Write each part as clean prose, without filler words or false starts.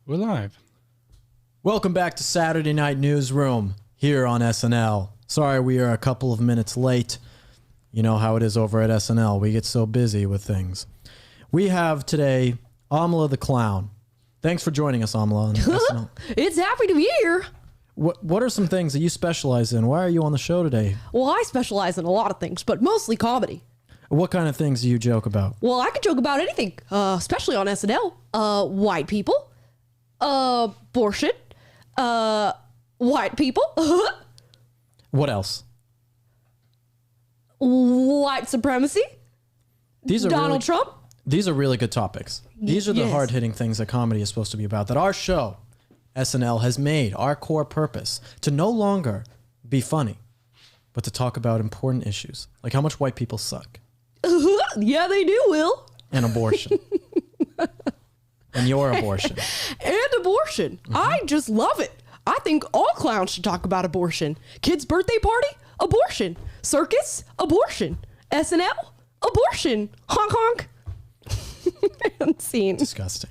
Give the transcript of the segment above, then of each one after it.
We're live. Welcome back to Saturday Night Newsroom here on SNL. Sorry we are a couple of minutes late. You know how it is over at SNL. We get so busy with things. We have today Amala the Clown. Thanks for joining us, Amala, on SNL. It's happy to be here. What are some things that you specialize in? Why are you on the show today? Well, I specialize in a lot of things, but mostly comedy. What kind of things do you joke about? Well, I could joke about anything, especially on SNL. White people, abortion, white people. What else? White supremacy. These are Donald Trump. These are really good topics. These are the Yes. hard-hitting things that comedy is supposed to be about, that our show, SNL, has made our core purpose to no longer be funny, but to talk about important issues, like how much white people suck. Yeah, they do, Will. And abortion. And your abortion. And abortion. I just love it. I think all clowns should talk about abortion. Kids' birthday party? Abortion. Circus? Abortion. SNL? Abortion. Honk honk. And scene. Disgusting.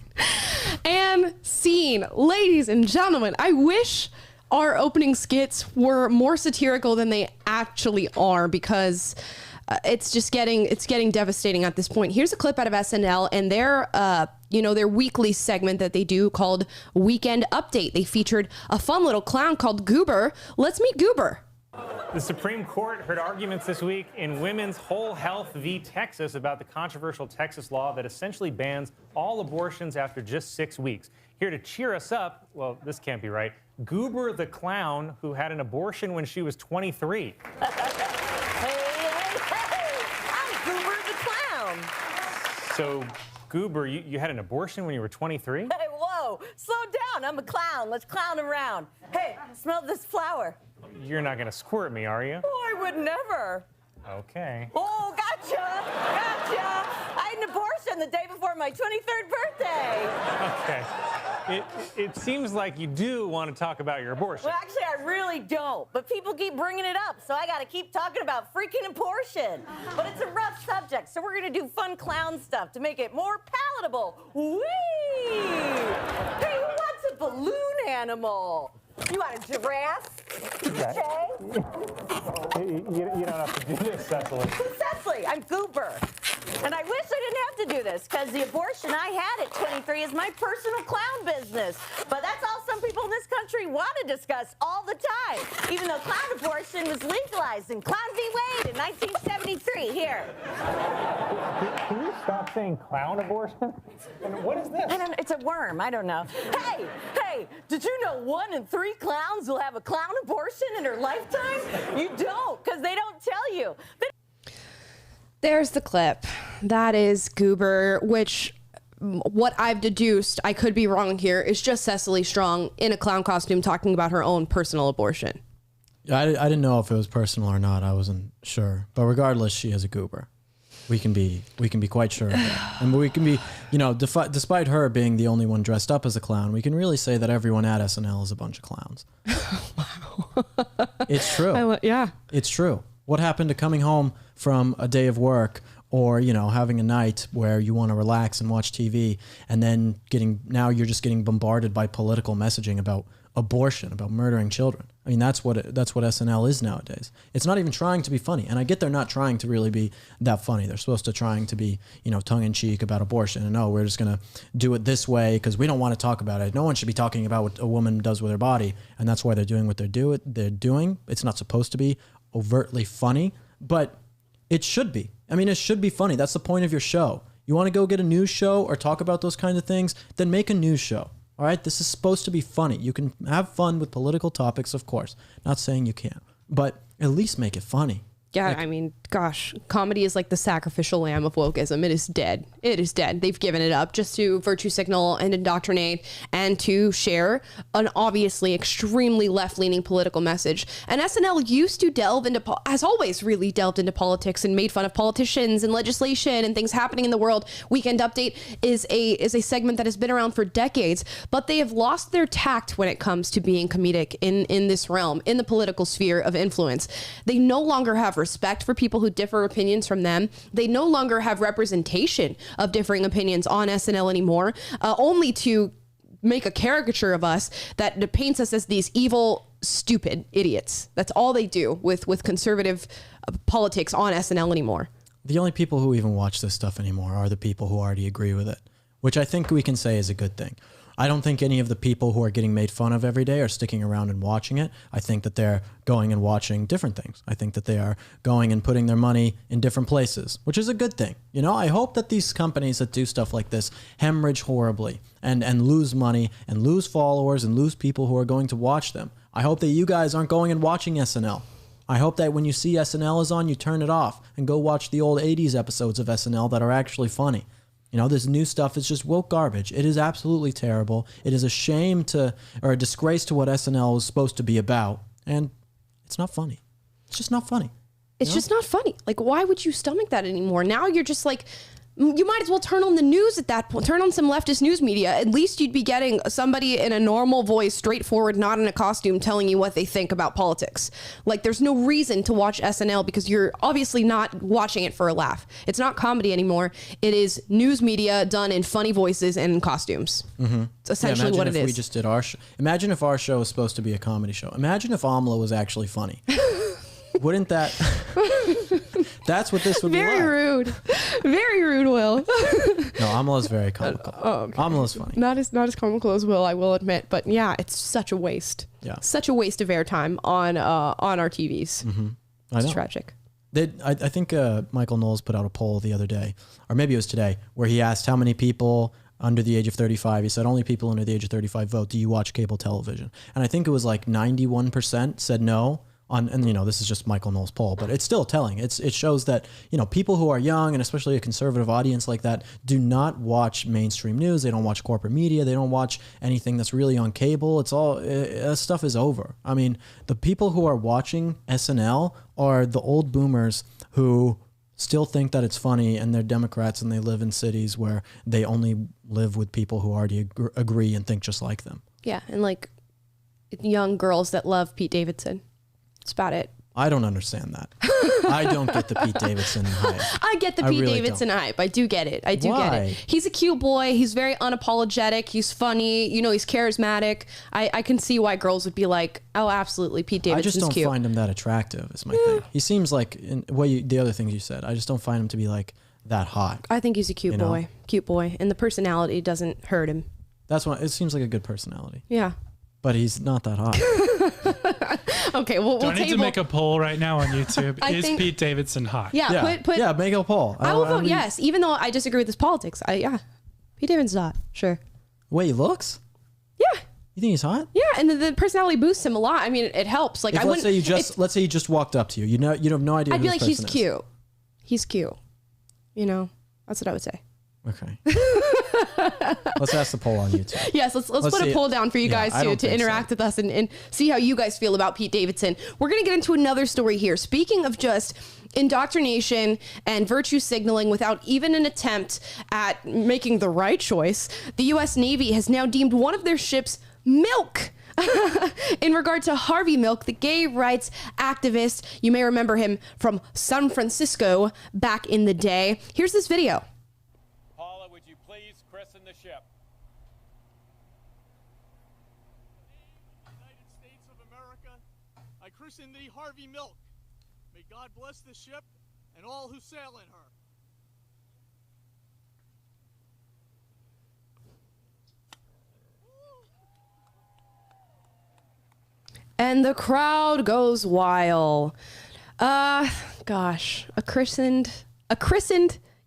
And scene. Ladies and gentlemen, I wish our opening skits were more satirical than they actually are, because it's getting devastating at this point. Here's a clip out of SNL and their weekly segment that they do called Weekend Update. They featured a fun little clown called Goober. Let's meet Goober. The Supreme Court heard arguments this week in Women's Whole Health v. Texas about the controversial Texas law that essentially bans all abortions after just 6 weeks. Here to cheer us up, well, this can't be right, Goober the Clown, who had an abortion when she was 23. I'm Goober the Clown. So, Goober, you had an abortion when you were 23? Hey, whoa, slow down. I'm a clown. Let's clown around. Hey, smell this flower. You're not going to squirt me, are you? Oh, I would never. Okay. Oh, gotcha. I had an abortion the day before my 23rd birthday. Okay. It seems like you do want to talk about your abortion. Well, actually, I really don't. But people keep bringing it up, so I got to keep talking about freaking abortion. But it's a rough subject, so we're going to do fun clown stuff to make it more palatable. Whee! Hey, who wants a balloon animal? You want a giraffe? Okay. You don't have to do this, Cecily. Who's Cecily? I'm Goober. And I wish I didn't have to do this, because the abortion I had at 23 is my personal clown business. But that's all some people in this country want to discuss all the time, even though clown abortion was legalized in Clown v. Wade in 1973. Here. Can you stop saying clown abortion? And what is this? I don't know. It's a worm. I don't know. Hey, did you know 1 in 3 clowns will have a clown abortion in their lifetime? You don't, because they don't tell you. There's the clip. That is Goober, which what I've deduced, I could be wrong here, is just Cecily Strong in a clown costume talking about her own personal abortion. I didn't know if it was personal or not. I wasn't sure. But regardless, she is a goober. We can be quite sure of that. And we can be, despite her being the only one dressed up as a clown, we can really say that everyone at SNL is a bunch of clowns. Wow. It's true. Yeah. It's true. What happened to coming home from a day of work, or, having a night where you want to relax and watch TV, and then now you're just getting bombarded by political messaging about abortion, about murdering children. I mean, that's what SNL is nowadays. It's not even trying to be funny. And I get they're not trying to really be that funny. They're supposed to trying to be, tongue in cheek about abortion. And no, we're just going to do it this way because we don't want to talk about it. No one should be talking about what a woman does with her body. And that's why they're doing what they're doing. It's not supposed to be overtly funny, but it should be. I mean, it should be funny. That's the point of your show. You want to go get a news show or talk about those kinds of things? Then make a news show. All right, this is supposed to be funny. You can have fun with political topics, of course. Not saying you can't, but at least make it funny. Yeah, I mean, gosh, comedy is like the sacrificial lamb of wokeism. It is dead. It is dead. They've given it up just to virtue signal and indoctrinate and to share an obviously extremely left-leaning political message. And SNL used to delve into, has always really delved into politics and made fun of politicians and legislation and things happening in the world. Weekend Update is a segment that has been around for decades, but they have lost their tact when it comes to being comedic in this realm, in the political sphere of influence. They no longer have respect for people who differ opinions from them. They no longer have representation of differing opinions on SNL anymore, only to make a caricature of us that paints us as these evil, stupid idiots. That's all they do with conservative politics on SNL anymore. The only people who even watch this stuff anymore are the people who already agree with it, which I think we can say is a good thing. I don't think any of the people who are getting made fun of every day are sticking around and watching it. I think that they're going and watching different things. I think that they are going and putting their money in different places, which is a good thing. You know, I hope that these companies that do stuff like this hemorrhage horribly and lose money and lose followers and lose people who are going to watch them. I hope that you guys aren't going and watching SNL. I hope that when you see SNL is on, you turn it off and go watch the old 80s episodes of SNL that are actually funny. You know, this new stuff is just woke garbage. It is absolutely terrible. It is a shame or a disgrace to what SNL is supposed to be about. And it's not funny. It's just not funny. It's just not funny. Like, why would you stomach that anymore? Now you're just like, you might as well turn on the news at that point. Turn on some leftist news media. At least you'd be getting somebody in a normal voice, straightforward, not in a costume, telling you what they think about politics. Like, there's no reason to watch SNL because you're obviously not watching it for a laugh. It's not comedy anymore. It is news media done in funny voices and in costumes. Mm-hmm. It's essentially what it is. We just did our show. Imagine if our show was supposed to be a comedy show. Imagine if Amala was actually funny. Wouldn't that... That's what this would be like. Very rude. Very rude, Will. No, Amala's very comical. Okay. Amala's funny. Not as comical as Will, I will admit. But yeah, it's such a waste. Yeah. Such a waste of airtime on our TVs. Mm-hmm. It's tragic. I think Michael Knowles put out a poll the other day, or maybe it was today, where he asked how many people under the age of 35, he said only people under the age of 35 vote. Do you watch cable television? And I think it was like 91% said no. And you know, this is just Michael Knowles' poll, but it's still telling. It shows that, you know, people who are young and especially a conservative audience like that do not watch mainstream news. They don't watch corporate media. They don't watch anything that's really on cable. It's all stuff is over. I mean, the people who are watching SNL are the old boomers who still think that it's funny, and they're Democrats and they live in cities where they only live with people who already agree and think just like them. Yeah, and like young girls that love Pete Davidson. That's about it. I don't understand that. I don't get the Pete Davidson hype. I get the Pete Davidson hype. I do get it. I do get it. He's a cute boy. He's very unapologetic. He's funny. You know, he's charismatic. I can see why girls would be like, oh, absolutely, Pete Davidson's cute. I just don't find him that attractive is my thing. He seems like, the other things you said, I just don't find him to be like that hot. I think he's a cute boy. Cute boy. And the personality doesn't hurt him. That's why it seems like a good personality. Yeah. But he's not that hot. Okay, we'll Do I need to make a poll right now on YouTube? Is Pete Davidson hot? Yeah, yeah, make a poll. I will vote yes, even though I disagree with his politics. Pete Davidson's hot, sure. Wait, he looks? Yeah. You think he's hot? Yeah, and the personality boosts him a lot. I mean, it helps. Like, let's say you just walked up to you. You have no idea. I'd be like, he's cute. He's cute. You know, that's what I would say. Okay. Let's ask the poll on YouTube. Yes, let's put a poll down for you guys to interact with us and see how you guys feel about Pete Davidson. We're going to get into another story here. Speaking of just indoctrination and virtue signaling without even an attempt at making the right choice, the U.S. Navy has now deemed one of their ships milk. In regard to Harvey Milk, the gay rights activist. You may remember him from San Francisco back in the day. Here's this video. Christen the ship. United States of America, I christen thee Harvey Milk. May God bless the ship and all who sail in her. And the crowd goes wild. Gosh, a christened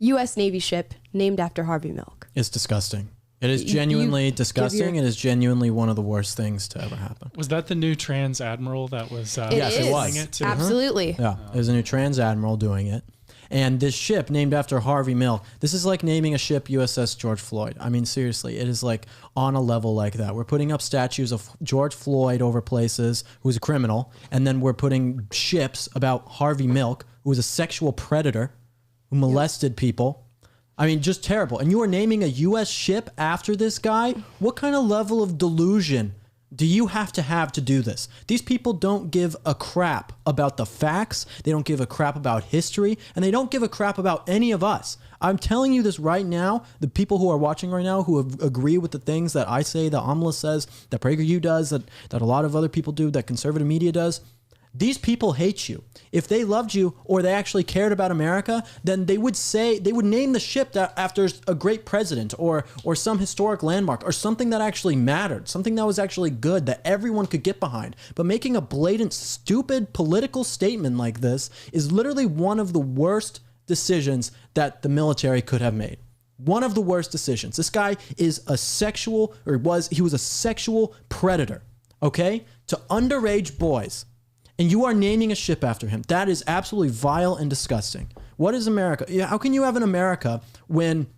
U.S. Navy ship named after Harvey Milk. It's disgusting. It is genuinely disgusting. It is genuinely one of the worst things to ever happen. Was that the new trans admiral that was? Yes, it was. It too? Absolutely. Yeah, there's a new trans admiral doing it. And this ship named after Harvey Milk, this is like naming a ship USS George Floyd. I mean, seriously, it is like on a level like that. We're putting up statues of George Floyd over places, who's a criminal, and then we're putting ships about Harvey Milk, who was a sexual predator, who molested people. I mean, just terrible. And you are naming a U.S. ship after this guy? What kind of level of delusion do you have to do this? These people don't give a crap about the facts. They don't give a crap about history, and they don't give a crap about any of us. I'm telling you this right now. The people who are watching right now who agree with the things that I say, that Amala says, that PragerU does, that a lot of other people do, that conservative media does, these people hate you. If they loved you or they actually cared about America, then they would name the ship that after a great president or some historic landmark or something that actually mattered, something that was actually good that everyone could get behind. But making a blatant, stupid political statement like this is literally one of the worst decisions that the military could have made. One of the worst decisions. This guy is a sexual predator, okay, to underage boys. And you are naming a ship after him. That is absolutely vile and disgusting. What is America? How can you have an America when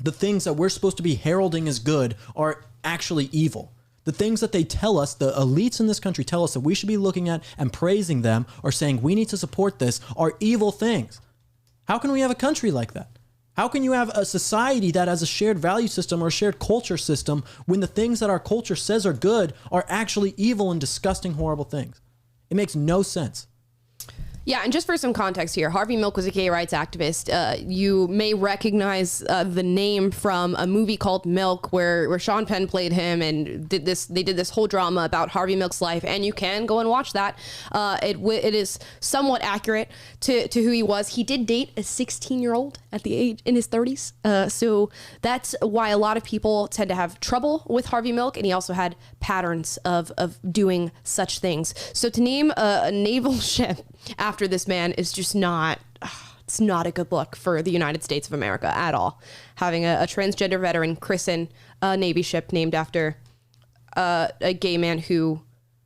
the things that we're supposed to be heralding as good are actually evil? The things that they tell us, the elites in this country tell us that we should be looking at and praising them or saying we need to support this are evil things. How can we have a country like that? How can you have a society that has a shared value system or a shared culture system when the things that our culture says are good are actually evil and disgusting, horrible things? It makes no sense. Yeah, and just for some context here, Harvey Milk was a gay rights activist. You may recognize the name from a movie called Milk, where Sean Penn played him, and they did this whole drama about Harvey Milk's life, and you can go and watch that. It is somewhat accurate to who he was. He did date a 16-year-old at the age in his 30s, so that's why a lot of people tend to have trouble with Harvey Milk, and he also had patterns of doing such things. So to name a naval ship after this man is just not, it's not a good look for the United States of America at all. Having a transgender veteran christen a Navy ship named after a gay man who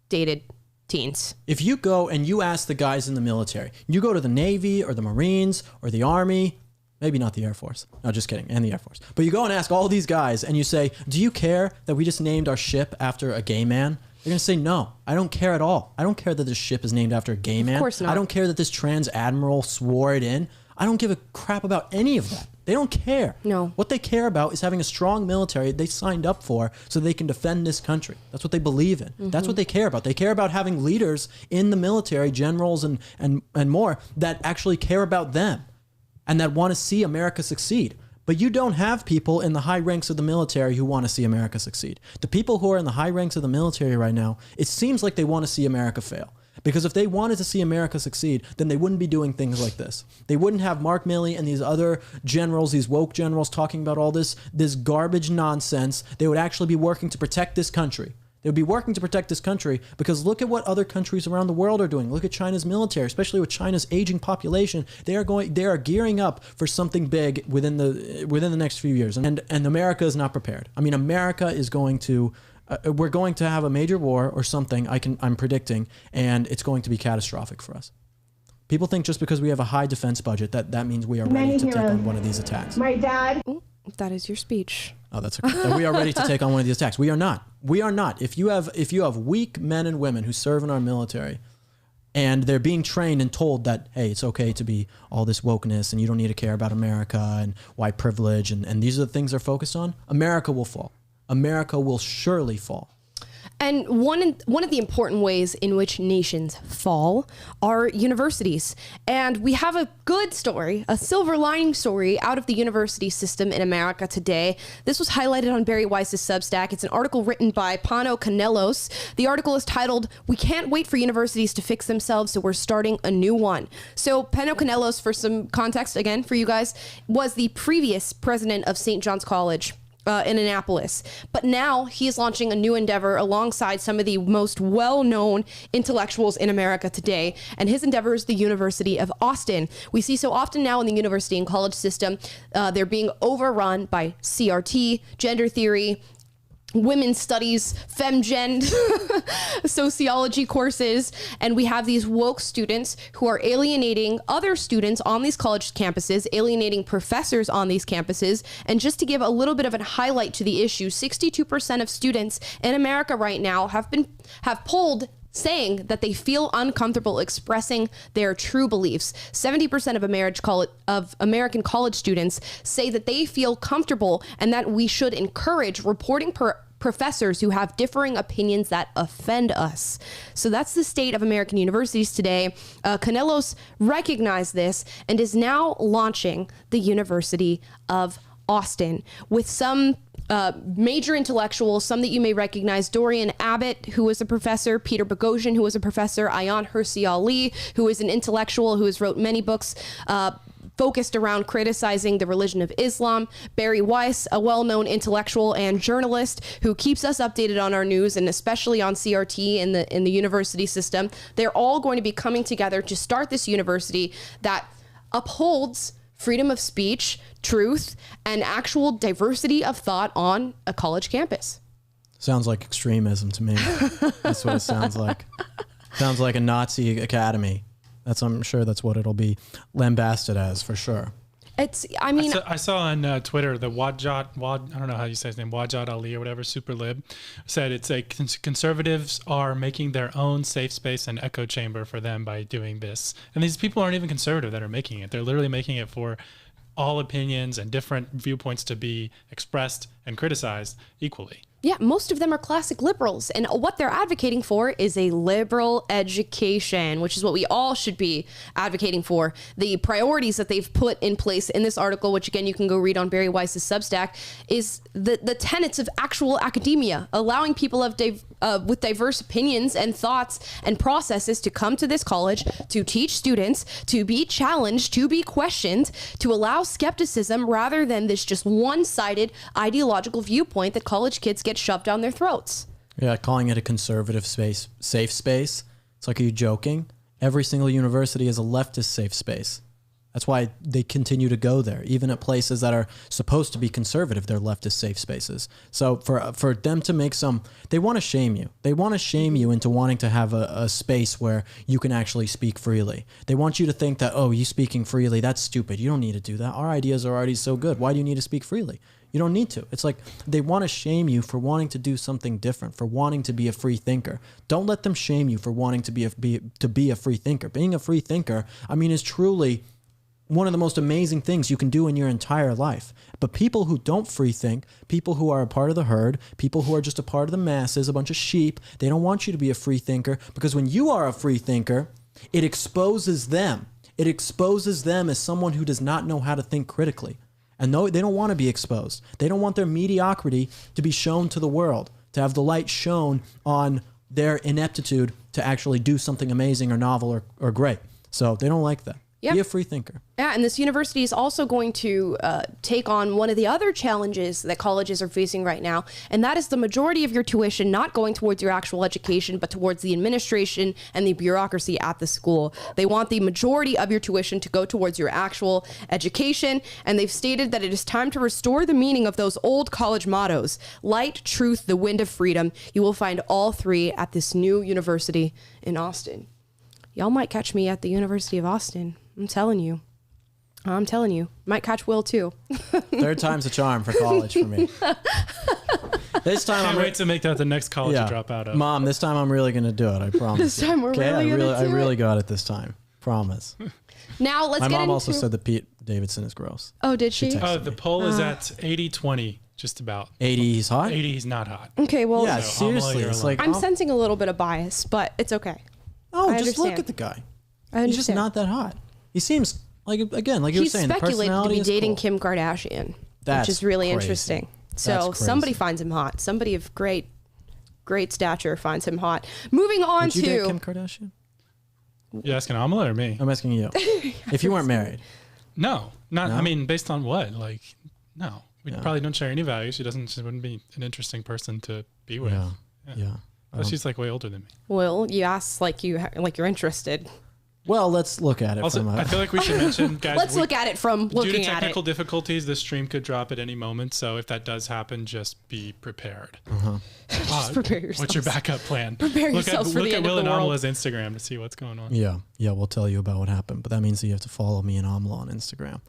dated teens. If you go and you ask the guys in the military, you go to the Navy or the Marines or the Army, maybe not the Air Force. No, just kidding. And the Air Force. But you go and ask all these guys and you say, do you care that we just named our ship after a gay man? They're going to say, no, I don't care at all. I don't care that this ship is named after a gay man. Of course not. I don't care that this trans admiral swore it in. I don't give a crap about any of that. They don't care. No. What they care about is having a strong military they signed up for so they can defend this country. That's what they believe in. Mm-hmm. That's what they care about. They care about having leaders in the military, generals and more, that actually care about them and that want to see America succeed. But you don't have people in the high ranks of the military who want to see America succeed. The people who are in the high ranks of the military right now, it seems like they want to see America fail. Because if they wanted to see America succeed, then they wouldn't be doing things like this. They wouldn't have Mark Milley and these other generals, these woke generals talking about all this garbage nonsense. They would actually be working to protect this country. They would be working to protect this country because look at what other countries around the world are doing. Look at China's military, especially with China's aging population. They are gearing up for something big within the next few years. And America is not prepared. I mean, America is going to we're going to have a major war or something. I'm predicting, and it's going to be catastrophic for us. People think just because we have a high defense budget that means we are ready to take on one of these attacks. My dad. That is your speech. Oh, that's okay. That we are ready to take on one of these attacks. We are not. We are not. If you have weak men and women who serve in our military, and they're being trained and told that, hey, it's okay to be all this wokeness and you don't need to care about America and white privilege and these are the things they're focused on, America will fall. America will surely fall. And one of the important ways in which nations fall are universities. And we have a good story, a silver lining story out of the university system in America today. This was highlighted on Barry Weiss's Substack. It's an article written by Pano Canelos. The article is titled, "We Can't Wait for Universities to Fix Themselves, so We're Starting a New One." So Pano Canelos, for some context again for you guys, was the previous president of St. John's College in Annapolis. But now he's launching a new endeavor alongside some of the most well-known intellectuals in America today. And his endeavor is the University of Austin. We see so often now in the university and college system, they're being overrun by CRT, gender theory, women's studies, femgen, sociology courses, and we have these woke students who are alienating other students on these college campuses, alienating professors on these campuses. And just to give a little bit of a highlight to the issue, 62% of students in America right now have polled saying that they feel uncomfortable expressing their true beliefs. 70% of American college students say that they feel comfortable and that we should encourage reporting professors who have differing opinions that offend us. So that's the state of American universities today. Canelos recognized this and is now launching the University of Austin with some major intellectuals, some that you may recognize: Dorian Abbott, who was a professor; Peter Boghossian, who was a professor; Ayaan Hirsi Ali, who is an intellectual who has wrote many books focused around criticizing the religion of Islam; Barry Weiss, a well-known intellectual and journalist who keeps us updated on our news, and especially on CRT in the university system. They're all going to be coming together to start this university that upholds freedom of speech, truth, and actual diversity of thought on a college campus. Sounds like extremism to me. That's what it sounds like. Sounds like a Nazi academy. I'm sure that's what it'll be lambasted as, for sure. I saw on Twitter the I don't know how you say his name, Wajad Ali or whatever, super lib, said it's like conservatives are making their own safe space and echo chamber for them by doing this. And these people aren't even conservative that are making it. They're literally making it for all opinions and different viewpoints to be expressed and criticized equally. Yeah, most of them are classic liberals, and what they're advocating for is a liberal education, which is what we all should be advocating for. The priorities that they've put in place in this article, which again you can go read on Barry Weiss's Substack, is the tenets of actual academia, allowing people with diverse opinions and thoughts and processes to come to this college, to teach students, to be challenged, to be questioned, to allow skepticism rather than this just one-sided ideological viewpoint that college kids get shoved down their throats. Yeah, calling it a conservative space, safe space. It's like, are you joking? Every single university is a leftist safe space. That's why they continue to go there. Even at places that are supposed to be conservative, they're leftist safe spaces. So for them to make they want to shame you. They want to shame you into wanting to have a space where you can actually speak freely. They want you to think that, oh, you speaking freely, that's stupid. You don't need to do that. Our ideas are already so good. Why do you need to speak freely? You don't need to. It's like they want to shame you for wanting to do something different, for wanting to be a free thinker. Don't let them shame you for wanting to be a free thinker. Being a free thinker, is truly one of the most amazing things you can do in your entire life. But people who don't free think, people who are a part of the herd, people who are just a part of the masses, a bunch of sheep, they don't want you to be a free thinker, because when you are a free thinker, it exposes them. It exposes them as someone who does not know how to think critically. And no, they don't want to be exposed. They don't want their mediocrity to be shown to the world, to have the light shown on their ineptitude to actually do something amazing or novel or great. So they don't like that. Yep. Be a free thinker. Yeah, and this university is also going to take on one of the other challenges that colleges are facing right now, and that is the majority of your tuition not going towards your actual education, but towards the administration and the bureaucracy at the school. They want the majority of your tuition to go towards your actual education, and they've stated that it is time to restore the meaning of those old college mottos: light, truth, the wind of freedom. You will find all three at this new university in Austin. Y'all might catch me at the University of Austin. I'm telling you. Might catch Will too. Third time's a charm for college for me. This time Can't wait to make that the next college to drop out of. Mom, this time I'm really going to do it. I promise. This time we're really going to do it. I really got it this time. Promise. Now let's My get mom into... also said that Pete Davidson is gross. Oh, did she? The poll is at 80-20, just about. 80, he's hot? 80, he's not hot. Okay, well... Yeah, seriously. It's like, I'm sensing a little bit of bias, but it's okay. Oh, just look at the guy. He's just not that hot. He seems like, again, like you were saying, the personality is He's speculated to be dating cool. Kim Kardashian, which is really interesting. So somebody finds him hot. Somebody of great stature finds him hot. Moving on Would you to... date Kim Kardashian? You asking Amala or me? I'm asking you. If you weren't married. No. I mean, based on what? Like, no. We probably don't share any values. She wouldn't be an interesting person to be with. Yeah. But she's like way older than me. Well, you asked like you're interested. Well, let's look at it. Also, I feel like we should mention, guys. Let's look at it from looking at it. Due to technical difficulties, this stream could drop at any moment. So if that does happen, just be prepared. Just prepare yourself. What's your backup plan? Prepare yourselves for the end of the world. Look at Will and Amala's Instagram to see what's going on. Yeah, we'll tell you about what happened. But that means that you have to follow me and Amala on Instagram.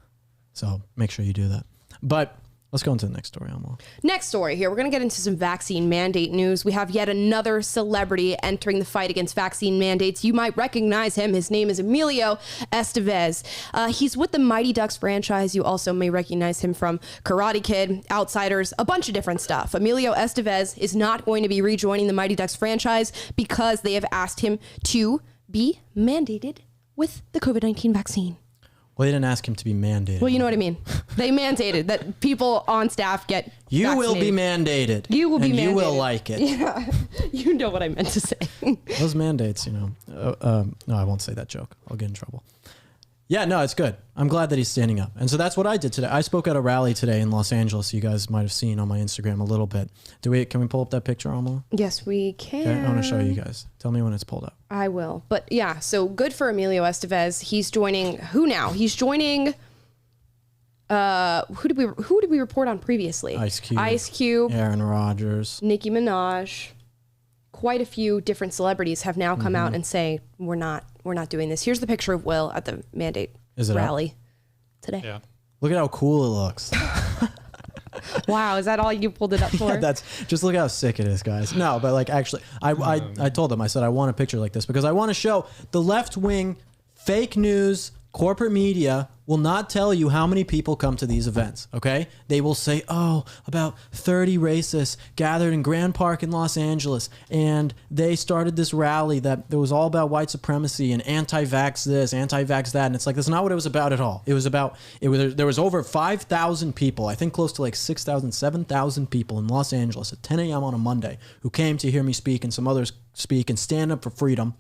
So make sure you do that. But Let's go into the next story, Amala. Next story here. We're going to get into some vaccine mandate news. We have yet another celebrity entering the fight against vaccine mandates. You might recognize him. His name is Emilio Estevez. He's with the Mighty Ducks franchise. You also may recognize him from Karate Kid, Outsiders, a bunch of different stuff. Emilio Estevez is not going to be rejoining the Mighty Ducks franchise because they have asked him to be mandated with the COVID-19 vaccine. Well, they didn't ask him to be mandated. Well, you know what I mean. They mandated that people on staff get You vaccinated. will be mandated. You will be and mandated. you will like it. Yeah, you know what I meant to say. Those mandates, no, I won't say that joke. I'll get in trouble. Yeah, no, it's good. I'm glad that he's standing up. And so that's what I did today. I spoke at a rally today in Los Angeles. You guys might have seen on my Instagram a little bit. Can we pull up that picture, Amala? Yes, we can. Okay, I want to show you guys. Tell me when it's pulled up. I will. But yeah, so good for Emilio Estevez. He's joining who now? He's joining who did we report on previously? Ice Cube, Aaron Rodgers, Nicki Minaj. Quite a few different celebrities have now come out and say we're not doing this. Here's the picture of Will at the mandate rally today. Yeah. Look at how cool it looks. Wow, is that all you pulled it up for? That's just look how sick it is, guys. No, but like actually, I told them, I said I want a picture like this because I want to show the left wing, fake news, corporate media will not tell you how many people come to these events, okay? They will say, oh, about 30 racists gathered in Grand Park in Los Angeles, and they started this rally that it was all about white supremacy and anti-vax this, anti-vax that, and it's like, that's not what it was about at all. There was over 5,000 people, I think close to like 6,000, 7,000 people in Los Angeles at 10 a.m. on a Monday who came to hear me speak and some others speak and stand up for freedom.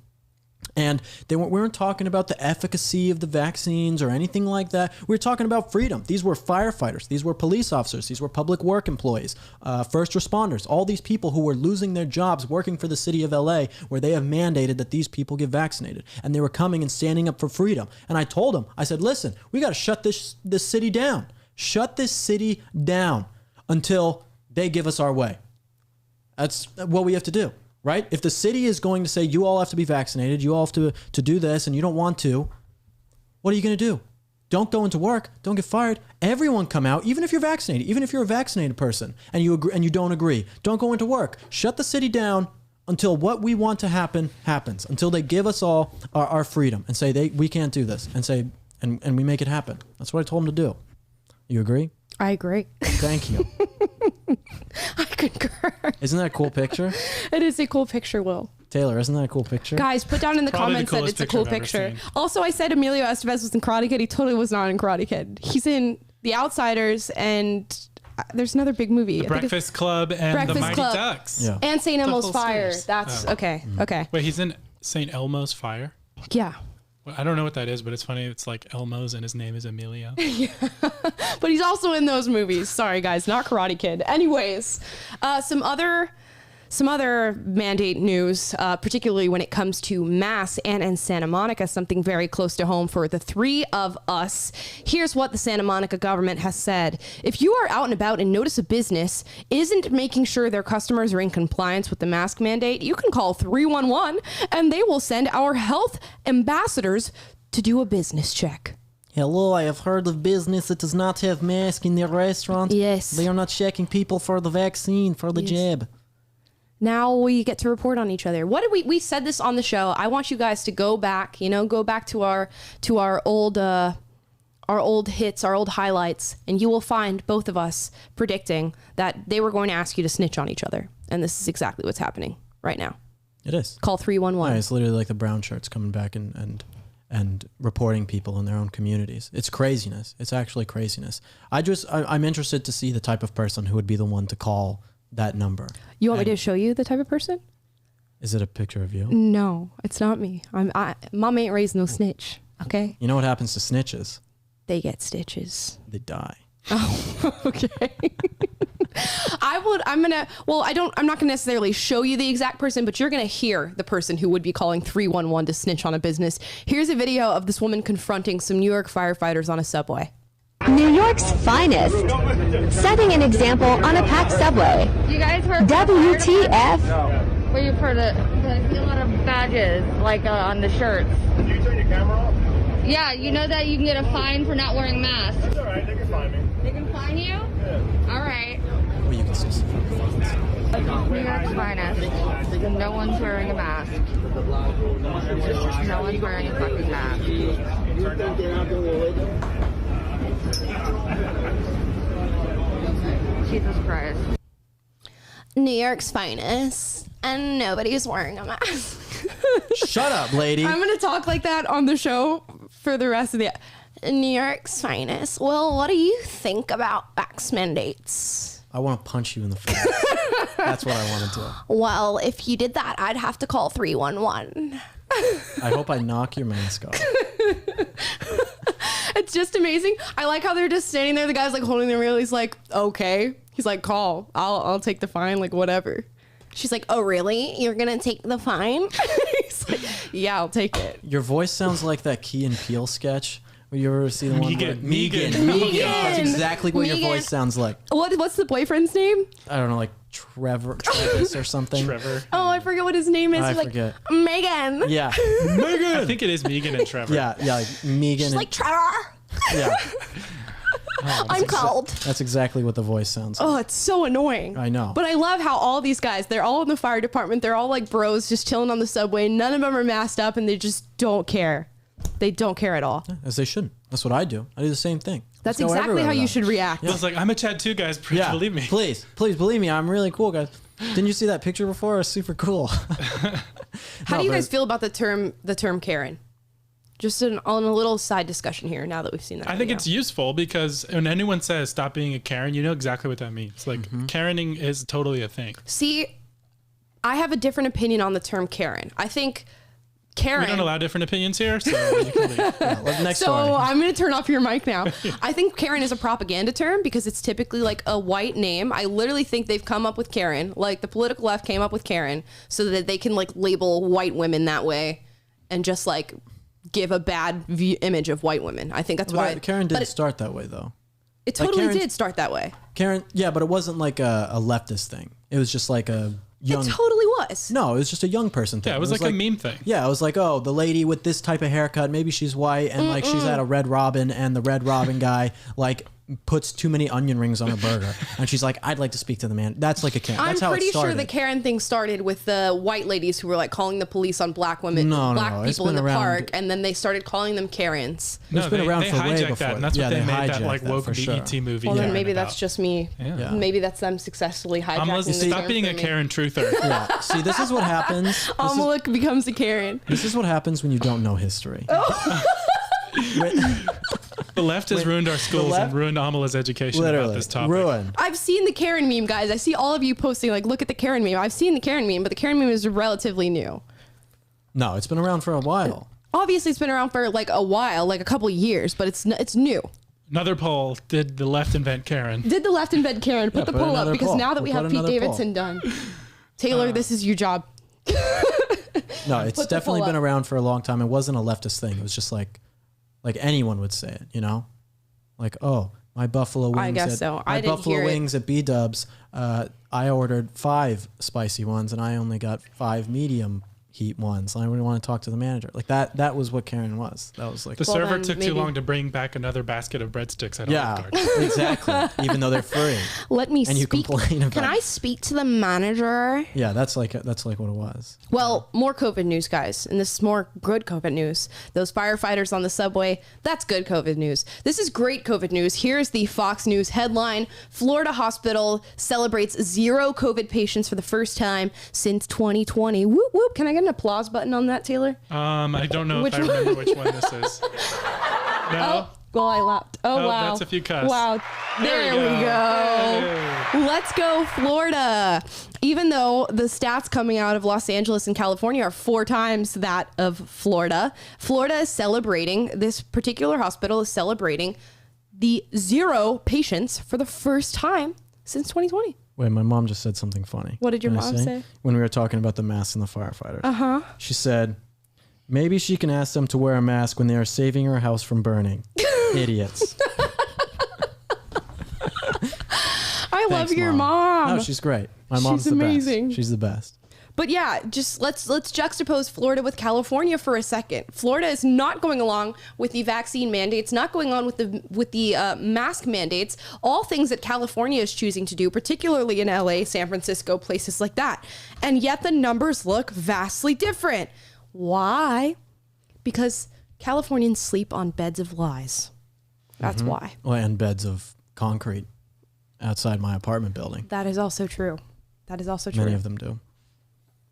And we weren't talking about the efficacy of the vaccines or anything like that. We were talking about freedom. These were firefighters. These were police officers. These were public work employees, first responders, all these people who were losing their jobs working for the city of LA where they have mandated that these people get vaccinated. And they were coming and standing up for freedom. And I told them, I said, listen, we got to shut this city down. Shut this city down until they give us our way. That's what we have to do. Right? If the city is going to say you all have to be vaccinated, you all have to do this, and you don't want to, what are you going to do? Don't go into work. Don't get fired. Everyone come out, even if you're vaccinated, even if you're a vaccinated person and you agree, and you don't agree. Don't go into work. Shut the city down until what we want to happen happens. Until they give us all our freedom and say we can't do this, and we make it happen. That's what I told them to do. You agree? I agree. Thank you. I concur. Isn't that a cool picture? It is a cool picture, Will. Taylor, isn't that a cool picture? Guys, put down in the Probably comments the that it's a cool I've ever picture. seen. Also, I said Emilio Estevez was in Karate Kid. He totally was not in Karate Kid. He's in The Outsiders, and there's another big movie. The Breakfast Club and Breakfast the Mighty Club. Ducks. Yeah. And St. Elmo's whole Fire. series. That's okay. Okay. Wait, he's in St. Elmo's Fire? Yeah. Well, I don't know what that is, but it's funny. It's like Elmo's and his name is Emilio. But he's also in those movies. Sorry, guys, not Karate Kid. Anyways, some other mandate news, particularly when it comes to masks and in Santa Monica, something very close to home for the three of us. Here's what the Santa Monica government has said. If you are out and about and notice a business isn't making sure their customers are in compliance with the mask mandate, you can call 311 and they will send our health ambassadors to do a business check. Hello, I have heard of business that does not have masks in their restaurant. Yes. They are not checking people for the vaccine, for the jab. Now we get to report on each other. What did we said this on the show. I want you guys to go back to our old hits, our old highlights, and you will find both of us predicting that they were going to ask you to snitch on each other. And this is exactly what's happening right now. It is. Call 311. Yeah, it's literally like the brown shirts coming back and reporting people in their own communities. It's craziness. It's actually craziness. I'm interested to see the type of person who would be the one to call that number. You want me to show you the type of person? Is it a picture of you? No, it's not me. Mom ain't raised no snitch. Okay. You know what happens to snitches? They get stitches. They die. Oh, okay. I'm not gonna necessarily show you the exact person, but you're gonna hear the person who would be calling 311 to snitch on a business. Here's a video of this woman confronting some New York firefighters on a subway. New York's finest, setting an example on a packed subway. You guys heard WTF? Well, you've heard it. There's a lot of badges, like on the shirts. Did you turn your camera off? Yeah, you know that you can get a fine for not wearing masks. It's alright, they can find me. They can fine you? Yeah. All right. Well, you can still see from the phones. New York's finest. No one's wearing a mask. No one's wearing a fucking mask. Jesus Christ. New York's finest, and nobody's wearing a mask. Shut up, lady. I'm going to talk like that on the show for the rest of the... New York's finest. Well, what do you think about vax mandates? I want to punch you in the face. That's what I want to do. Well, if you did that, I'd have to call 311. I hope I knock your mask off. It's just amazing. I like how they're just standing there. The guy's like holding the reel. He's like, okay. He's like, call. I'll take the fine, like whatever. She's like, oh, really? You're going to take the fine? He's like, yeah, I'll take it. Your voice sounds like that Key and Peele sketch. Will you ever see the one? Megan. That's exactly what your voice sounds like. What's the boyfriend's name? I don't know, like Travis or something. Trevor. Oh, I forget what his name is. I He's forget. like, Megan. Yeah. I think it is Megan and Trevor. Yeah, like Megan. She's like, Trevor. Yeah. I'm cold. That's exactly what the voice sounds like. Oh, it's so annoying. I know. But I love how all these guys, they're all in the fire department. They're all like bros just chilling on the subway. None of them are masked up and they just don't care. They don't care at all. As they shouldn't. That's what I do. I do the same thing. That's exactly how you should react. I was like, I'm a Chad too, guys. Please believe me. Please believe me. I'm really cool, guys. Didn't you see that picture before? It's super cool. How do you guys feel about the term Karen? Just on a little side discussion here now that we've seen that. I think it's useful because when anyone says stop being a Karen, you know exactly what that means. Like Karening is totally a thing. See, I have a different opinion on the term Karen. I think Karen. We don't allow different opinions here, so you can leave. Next so story. I'm going to turn off your mic now. I think Karen is a propaganda term because it's typically like a white name. I literally think they've come up with Karen, like the political left came up with Karen so that they can like label white women that way and just like give a bad image of white women. I think that's why. Karen didn't start that way though. It totally did start that way. Karen, yeah, but it wasn't like a leftist thing. It was just like a young. It totally was. No, it was just a young person thing. Yeah, it was like a meme thing. Yeah, it was like, oh, the lady with this type of haircut, maybe she's white, and like she's at a Red Robin, and the Red Robin guy like puts too many onion rings on a burger, and she's like, I'd like to speak to the man. That's like a Karen. That's how it started. I'm pretty sure the Karen thing started with the white ladies who were like calling the police on black women, black people in the park, and then they started calling them Karens. No, it's been around for way before. That, and that's what they made that like woke sure. BET movie. Well, then maybe that's just me. Yeah. Maybe that's them successfully hijacking. Stop being a Karen truther. Yeah. See, this is what happens. Amala becomes a Karen. This is what happens when you don't know history. The left has ruined our schools and ruined Amala's education about this topic. Ruined. I've seen the Karen meme, guys. I see all of you posting, like, look at the Karen meme. I've seen the Karen meme, but the Karen meme is relatively new. No, it's been around for a while. Obviously, it's been around for, like, a while, like a couple years, but it's new. Another poll. Did the left invent Karen? Did the left invent Karen? Put the poll up, because now that we have Pete Davidson done. Taylor, this is your job. No, it's definitely been around for a long time. It wasn't a leftist thing. It was just like anyone would say it, you know? Like, oh, my buffalo wings. I guess so. My buffalo wings at B-Dubs, I ordered 5 spicy ones and I only got 5 medium heat ones. I didn't want to talk to the manager. Like that was what Karen was. That was like the server took too long to bring back another basket of breadsticks at Olive Garden. Exactly. Even though they're free. Let me speak. And you complain about Can I speak to the manager? Yeah, that's like what it was. Well, more COVID news, guys. And this is more good COVID news. Those firefighters on the subway, that's good COVID news. This is great COVID news. Here's the Fox News headline. Florida hospital celebrates 0 COVID patients for the first time since 2020. Whoop, whoop. Can I get an applause button on that, Taylor? I don't know if I remember which one this is. No? Oh, well, I laughed. Oh, wow. That's a few cuss. Wow. There we go. Hey. Let's go, Florida. Even though the stats coming out of Los Angeles and California are 4 times that of Florida, Florida is celebrating, this particular hospital is celebrating the 0 patients for the first time since 2020. Wait, my mom just said something funny. What did your mom say? When we were talking about the masks and the firefighters. Uh-huh. She said, maybe she can ask them to wear a mask when they are saving her house from burning. Idiots. I love your mom. No, she's great. My mom's amazing. The best. She's the best. But yeah, just let's juxtapose Florida with California for a second. Florida is not going along with the vaccine mandates, not going on with the mask mandates, all things that California is choosing to do, particularly in LA, San Francisco, places like that. And yet the numbers look vastly different. Why? Because Californians sleep on beds of lies. That's why. Well, and beds of concrete outside my apartment building. That is also true. That is also true. Many of them do.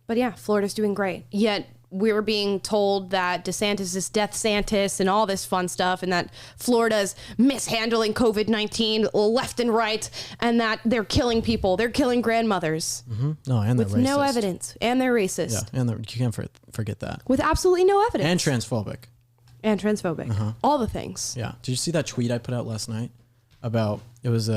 But yeah, Florida's doing great. Yet we're being told that DeSantis is Death Santis and all this fun stuff, and that Florida's mishandling COVID-19 left and right, and that they're killing people. They're killing grandmothers. No, and they're with racist. no evidence. And they're racist. Yeah, and you can't forget that. With absolutely no evidence. And transphobic. And transphobic. All the things. Yeah. Did you see that tweet I put out last night about, it was,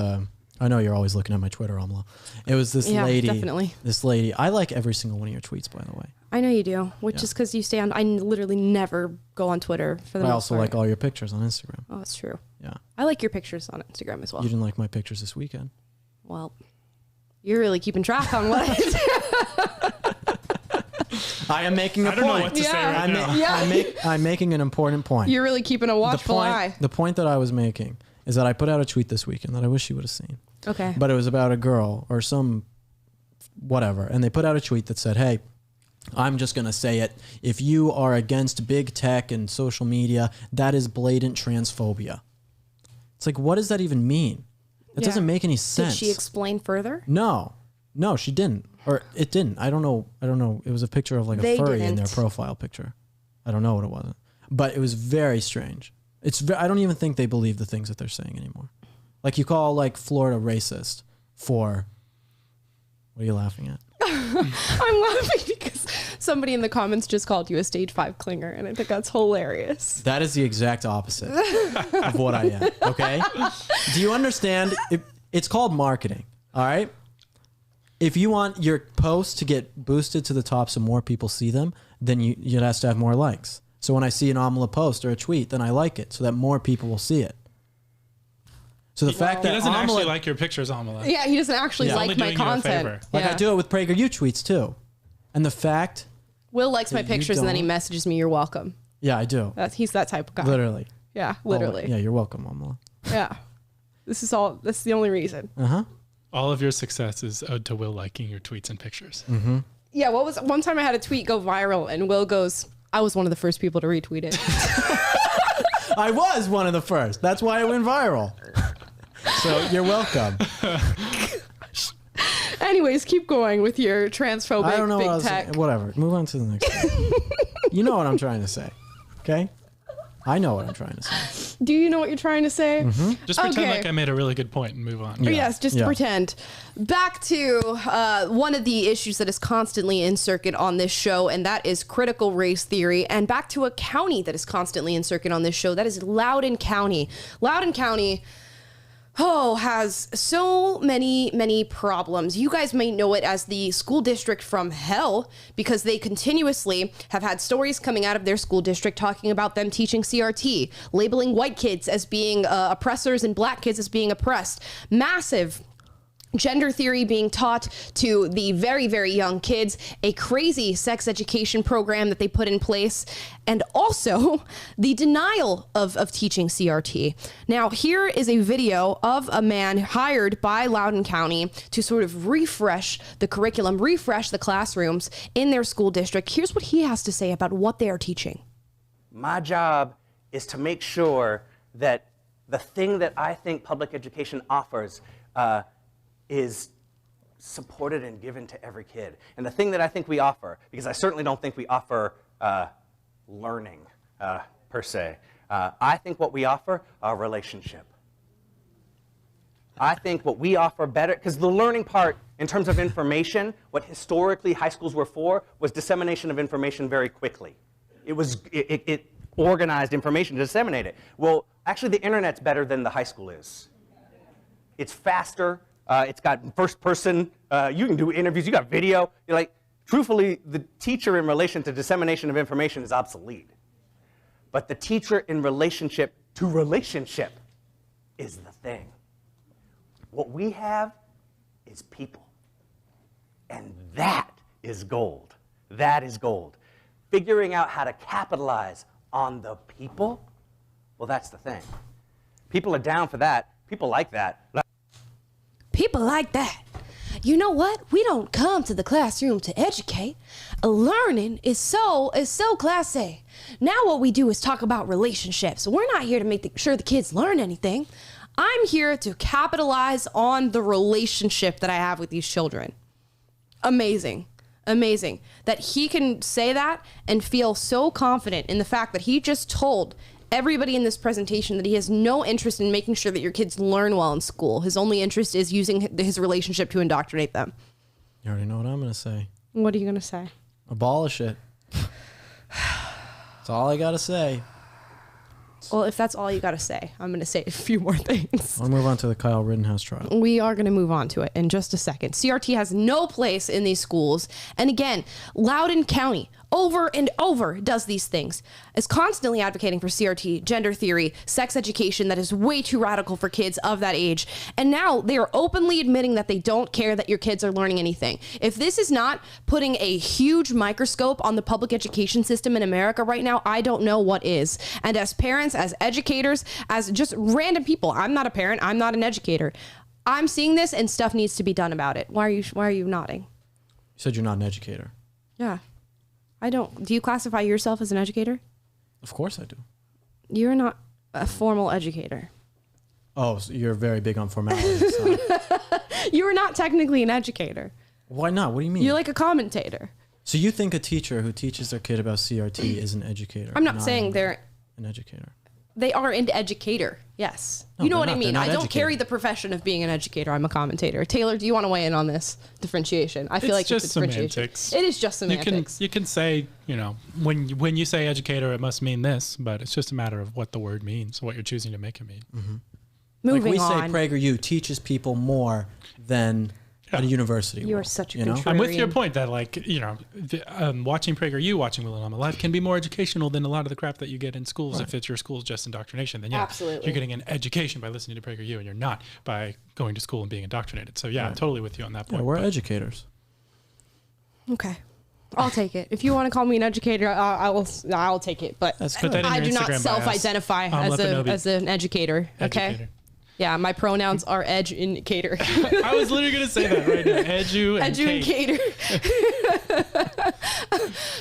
I know you're always looking at my Twitter, Amala. It was this lady. Definitely. This lady. I like every single one of your tweets, by the way. I know you do, which is because you stay on, I literally never go on Twitter for the most I also part. like all your pictures on Instagram. Oh, that's true. Yeah. I like your pictures on Instagram as well. You didn't like my pictures this weekend. Well, you're really keeping track on what I do. I am making a point. I don't know what to say right now. I'm making an important point. You're really keeping a watchful eye. The point that I was making is that I put out a tweet this weekend that I wish you would have seen. Okay. But it was about a girl or some whatever. And they put out a tweet that said, hey, I'm just going to say it. If you are against big tech and social media, that is blatant transphobia. It's like, what does that even mean? That doesn't make any sense. Did she explain further? No, she didn't. Or it didn't. I don't know. It was a picture of like a furry in their profile picture. I don't know what it was. But it was very strange. I don't even think they believe the things that they're saying anymore. Like you call like Florida racist for, what are you laughing at? I'm laughing because somebody in the comments just called you a stage 5 clinger, and I think that's hilarious. That is the exact opposite of what I am. Okay. Do you understand? It's called marketing. All right. If you want your posts to get boosted to the top so more people see them, then it has to have more likes. So when I see an Amala post or a tweet, then I like it so that more people will see it. So the fact that he doesn't Amala, actually like your pictures, Amala. Yeah, he doesn't actually like my content. Like I do it with PragerU tweets too. And the fact Will likes my pictures and then he messages me, "You're welcome." Yeah, I do. He's that type of guy. Literally. Yeah, literally. Yeah, you're welcome, Amala. Yeah. That's the only reason. All of your success is owed to Will liking your tweets and pictures. Yeah, one time I had a tweet go viral and Will goes, "I was one of the first people to retweet it." I was one of the first. That's why it went viral. So you're welcome. Anyways, keep going with your transphobic I don't know big tech. Whatever. Move on to the next one. You know what I'm trying to say. Okay? I know what I'm trying to say. Do you know what you're trying to say? Just pretend like I made a really good point and move on. Yeah. Yes, just pretend. Back to one of the issues that is constantly in circuit on this show, and that is critical race theory. And back to a county that is constantly in circuit on this show, that is Loudoun County. Loudoun County has so many problems. You guys may know it as the school district from hell because they continuously have had stories coming out of their school district talking about them teaching CRT, labeling white kids as being oppressors and black kids as being oppressed. Massive gender theory being taught to the very, very young kids, a crazy sex education program that they put in place, and also the denial of teaching CRT. Now, here is a video of a man hired by Loudoun County to sort of refresh the curriculum, refresh the classrooms in their school district. Here's what he has to say about what they are teaching. My job is to make sure that the thing that I think public education offers is supported and given to every kid. And the thing that I think we offer, because I certainly don't think we offer learning per se, I think what we offer are relationship. I think what we offer better, because the learning part in terms of information, what historically high schools were for was dissemination of information very quickly. It organized information to disseminate it. Well, actually the internet's better than the high school is. It's faster. It's got first person, you can do interviews, you got video. You're like, truthfully, the teacher in relation to dissemination of information is obsolete. But the teacher in relationship to relationship is the thing. What we have is people. And that is gold. That is gold. Figuring out how to capitalize on the people, well, that's the thing. People are down for that. People like that. People like that. You know what? We don't come to the classroom to educate. Learning is so classy. Now what we do is talk about relationships. We're not here to make sure the kids learn anything. I'm here to capitalize on the relationship that I have with these children. Amazing. Amazing. That he can say that and feel so confident in the fact that he just told everybody in this presentation that he has no interest in making sure that your kids learn well in school. His only interest is using his relationship to indoctrinate them. You already know what I'm going to say. What are you going to say? Abolish it. That's all I got to say. Well, if that's all you got to say, I'm going to say a few more things. I'll move on to the Kyle Rittenhouse trial. We are going to move on to it in just a second. CRT has no place in these schools. And again, Loudoun County over and over does these things. Is constantly advocating for CRT, gender theory, sex education that is way too radical for kids of that age. And now they are openly admitting that they don't care that your kids are learning anything. If this is not putting a huge microscope on the public education system in America right now, I don't know what is. And as parents, as educators, as just random people, I'm not a parent, I'm not an educator. I'm seeing this and stuff needs to be done about it. Why are you nodding? You said you're not an educator. Yeah. I don't. Do you classify yourself as an educator? Of course I do. You're not a formal educator. Oh, so you're very big on formalities. You're not technically an educator. Why not? What do you mean? You're like a commentator. So you think a teacher who teaches their kid about CRT is an educator? I'm not saying they're an educator. They are an educator. Yes. No, you know what not. I mean? They're I not don't educated. carry the profession of being an educator. I'm a commentator. Taylor, do you want to weigh in on this differentiation? I feel like just it's a differentiation. semantics. It is just semantics. You can say, when you say educator, it must mean this, but it's just a matter of what the word means, what you're choosing to make it mean. Mm-hmm. Moving like we on. say PragerU teaches people more than at a university. You are will, such a you know? contrarian. I'm with your point that, watching PragerU, watching Will and I'm Alive can be more educational than a lot of the crap that you get in schools. Right. If it's your school's just indoctrination, then yeah, Absolutely. you're getting an education by listening to PragerU, and you're not by going to school and being indoctrinated. So yeah, I'm totally with you on that point. Yeah, we're educators. Okay. I'll take it. If you want to call me an educator, I'll take it. But Put that in I your do not Instagram bios. self-identify as an educator. Okay. Educator. Yeah, my pronouns are educator. I was literally going to say that right now. Educator.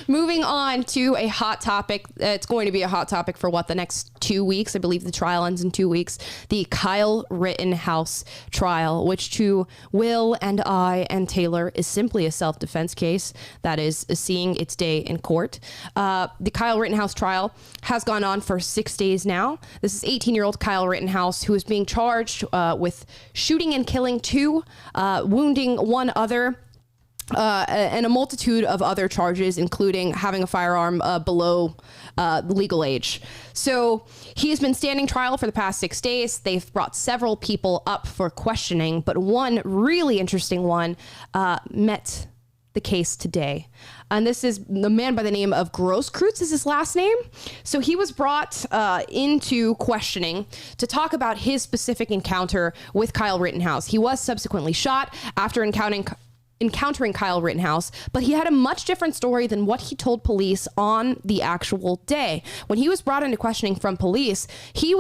Moving on to a hot topic. It's going to be a hot topic for the next 2 weeks. I believe the trial ends in 2 weeks. The Kyle Rittenhouse trial, which to Will and I and Taylor is simply a self-defense case that is seeing its day in court. The Kyle Rittenhouse trial has gone on for 6 days now. This is 18-year-old Kyle Rittenhouse, who is being charged with shooting and killing 2, wounding 1 other, and a multitude of other charges, including having a firearm below legal age. So he has been standing trial for the past 6 days. They've brought several people up for questioning, but one really interesting one met the case today. And this is the man by the name of Grosskreutz is his last name. So he was brought into questioning to talk about his specific encounter with Kyle Rittenhouse. He was subsequently shot after encountering Kyle Rittenhouse, but he had a much different story than what he told police on the actual day. When he was brought into questioning from police, he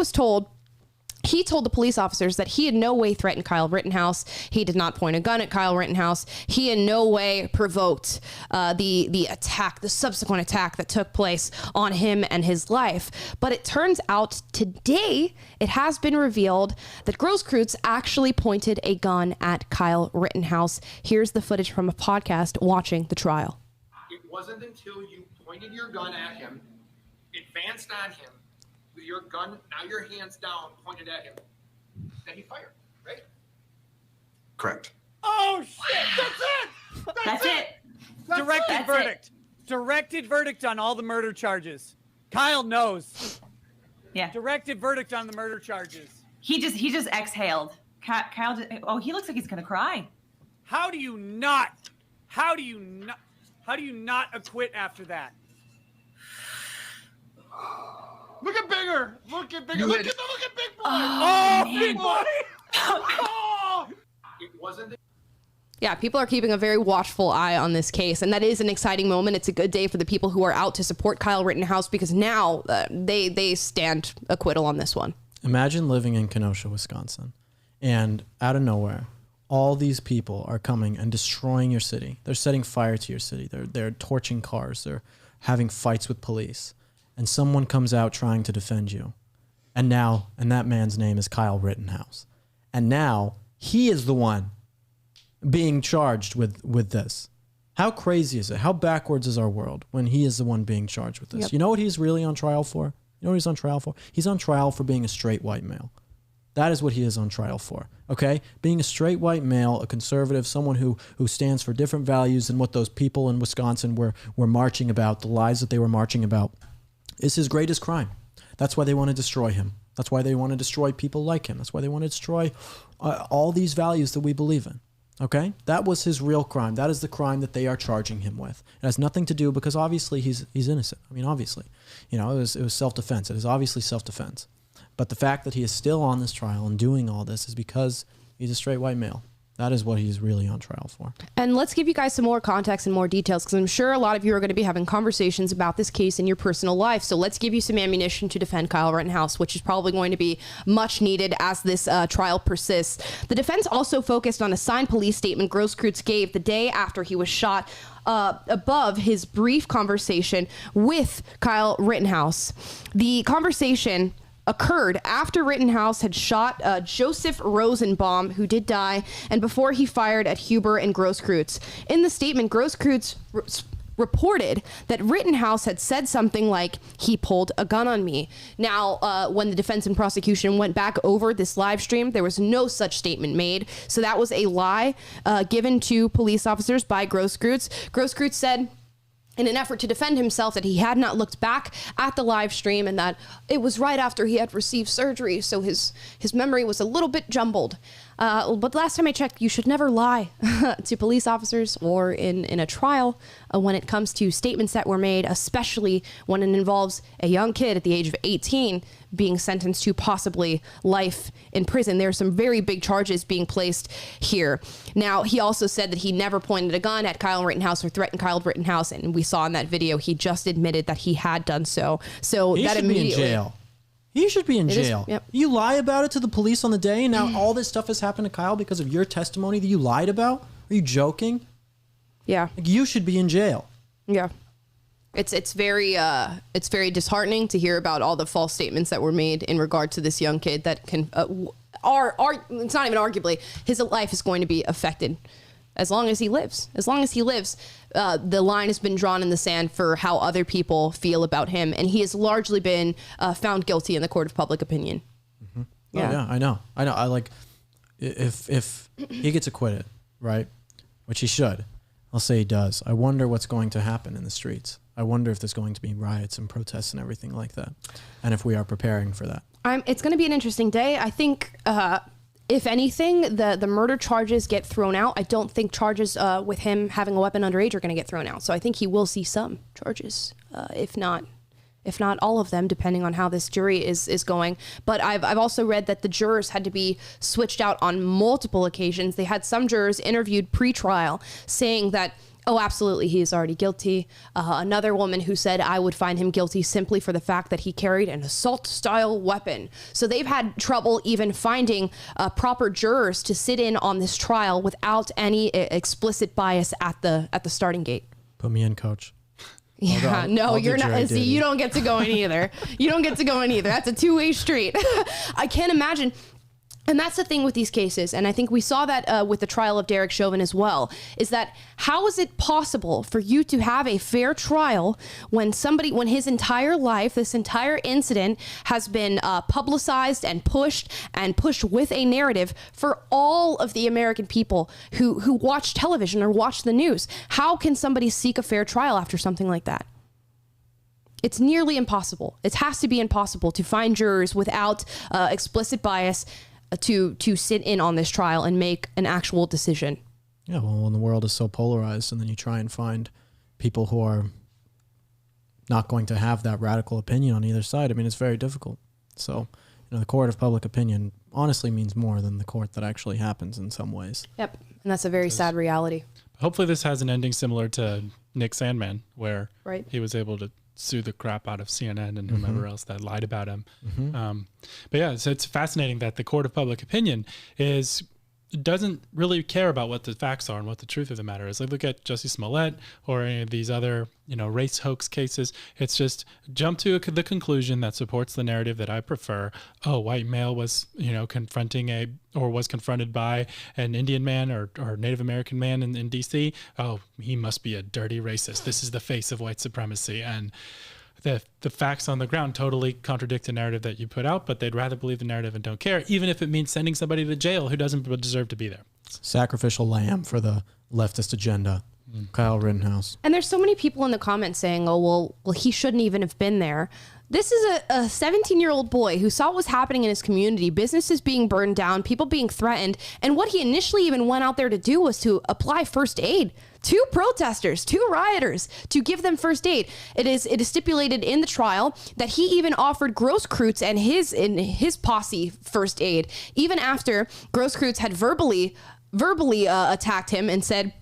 told the police officers that he in no way threatened Kyle Rittenhouse. He did not point a gun at Kyle Rittenhouse. He in no way provoked the attack, the subsequent attack that took place on him and his life. But it turns out today it has been revealed that Grosskreutz actually pointed a gun at Kyle Rittenhouse. Here's the footage from a podcast watching the trial. It wasn't until you pointed your gun at him, advanced on him, with your gun, now your hands down, pointed at him, that he fired, right? Correct. Oh, shit! That's it! Directed verdict. Directed verdict on all the murder charges. Kyle knows. Yeah. Directed verdict on the murder charges. He just exhaled. Kyle he looks like he's gonna cry. How do you not acquit after that? Look at bigger. Look at big boy. Oh, big boy. It wasn't. Yeah, people are keeping a very watchful eye on this case, and that is an exciting moment. It's a good day for the people who are out to support Kyle Rittenhouse, because now they stand acquittal on this one. Imagine living in Kenosha, Wisconsin, and out of nowhere, all these people are coming and destroying your city. They're setting fire to your city. They're torching cars. They're having fights with police, and someone comes out trying to defend you. And that man's name is Kyle Rittenhouse. And now he is the one being charged with this. How crazy is it? How backwards is our world when he is the one being charged with this? Yep. You know what he's really on trial for? You know what he's on trial for? He's on trial for being a straight white male. That is what he is on trial for, okay? Being a straight white male, a conservative, someone who stands for different values than what those people in Wisconsin were marching about, the lies that they were marching about, is his greatest crime. That's why they want to destroy him. That's why they want to destroy people like him. That's why they want to destroy all these values that we believe in. Okay? That was his real crime. That is the crime that they are charging him with. It has nothing to do, because obviously he's innocent. I mean, obviously. You know, it was self-defense. It is obviously self-defense. But the fact that he is still on this trial and doing all this is because he's a straight white male. That is what he's really on trial for. And let's give you guys some more context and more details, because I'm sure a lot of you are going to be having conversations about this case in your personal life. So let's give you some ammunition to defend Kyle Rittenhouse, which is probably going to be much needed as this trial persists. The defense also focused on a signed police statement Grosskreutz gave the day after he was shot, above his brief conversation with Kyle Rittenhouse. The conversation occurred after Rittenhouse had shot Joseph Rosenbaum, who did die, and before he fired at Huber and Grosskreutz. In the statement, Grosskreutz reported that Rittenhouse had said something like, "He pulled a gun on me." Now, when the defense and prosecution went back over this live stream, there was no such statement made. So that was a lie given to police officers by Grosskreutz. Grosskreutz said, in an effort to defend himself, that he had not looked back at the live stream and that it was right after he had received surgery, so his memory was a little bit jumbled. But last time I checked, you should never lie to police officers or in a trial when it comes to statements that were made, especially when it involves a young kid at the age of 18 being sentenced to possibly life in prison. There are some very big charges being placed here. Now, he also said that he never pointed a gun at Kyle Rittenhouse or threatened Kyle Rittenhouse, and we saw in that video he just admitted that he had done so. So he that should immediately be in jail. He should be in jail. Yep. You lie about it to the police on the day, and now all this stuff has happened to Kyle because of your testimony that you lied about? Are you joking? Yeah. Like, you should be in jail. Yeah. It's very disheartening to hear about all the false statements that were made in regard to this young kid that can it's not even arguably, his life is going to be affected as long as he lives. As long as he lives, the line has been drawn in the sand for how other people feel about him, and he has largely been found guilty in the court of public opinion. Mm-hmm. Yeah. Oh, yeah, I know. I like, if he gets acquitted, right, which he should, I'll say he does. I wonder what's going to happen in the streets. I wonder if there's going to be riots and protests and everything like that, and if we are preparing for that. It's going to be an interesting day. I think, if anything, the murder charges get thrown out. I don't think charges with him having a weapon underage are going to get thrown out. So I think he will see some charges, if not all of them, depending on how this jury is going. But I've also read that the jurors had to be switched out on multiple occasions. They had some jurors interviewed pre-trial saying that, oh, absolutely, he is already guilty. Another woman who said, I would find him guilty simply for the fact that he carried an assault-style weapon. So they've had trouble even finding proper jurors to sit in on this trial without any explicit bias at the starting gate. Put me in, coach. Yeah, you're not. See, you don't get to go in either. You don't get to go in either. That's a two-way street. I can't imagine. And that's the thing with these cases, and I think we saw that with the trial of Derek Chauvin as well, is that how is it possible for you to have a fair trial when his entire life, this entire incident has been publicized and pushed with a narrative for all of the American people who watch television or watch the news? How can somebody seek a fair trial after something like that? It's nearly impossible. It has to be impossible to find jurors without explicit bias to sit in on this trial and make an actual decision. Yeah, well, when the world is so polarized, and then you try and find people who are not going to have that radical opinion on either side, I mean, it's very difficult. So, the court of public opinion honestly means more than the court that actually happens in some ways. Yep. And that's a very sad reality. Hopefully this has an ending similar to Nick Sandmann, where right. he was able to sue the crap out of CNN and whomever else that lied about him. But yeah, so it's fascinating that the court of public opinion doesn't really care about what the facts are and what the truth of the matter is. Like look at Jussie Smollett or any of these other, race hoax cases. It's just jump to the conclusion that supports the narrative that I prefer. Oh, white male was, was confronted by an Indian man or Native American man in DC. Oh, he must be a dirty racist. This is the face of white supremacy. And the facts on the ground totally contradict the narrative that you put out, but they'd rather believe the narrative and don't care, even if it means sending somebody to jail who doesn't deserve to be there. Sacrificial lamb for the leftist agenda. Kyle Rittenhouse. And there's so many people in the comments saying, oh, well, he shouldn't even have been there. This is a 17-year-old boy who saw what was happening in his community, businesses being burned down, people being threatened. And what he initially even went out there to do was to apply first aid to protesters, to rioters, to give them first aid. It is stipulated in the trial that he even offered Grosskreutz and his posse first aid, even after Grosskreutz had verbally attacked him and said,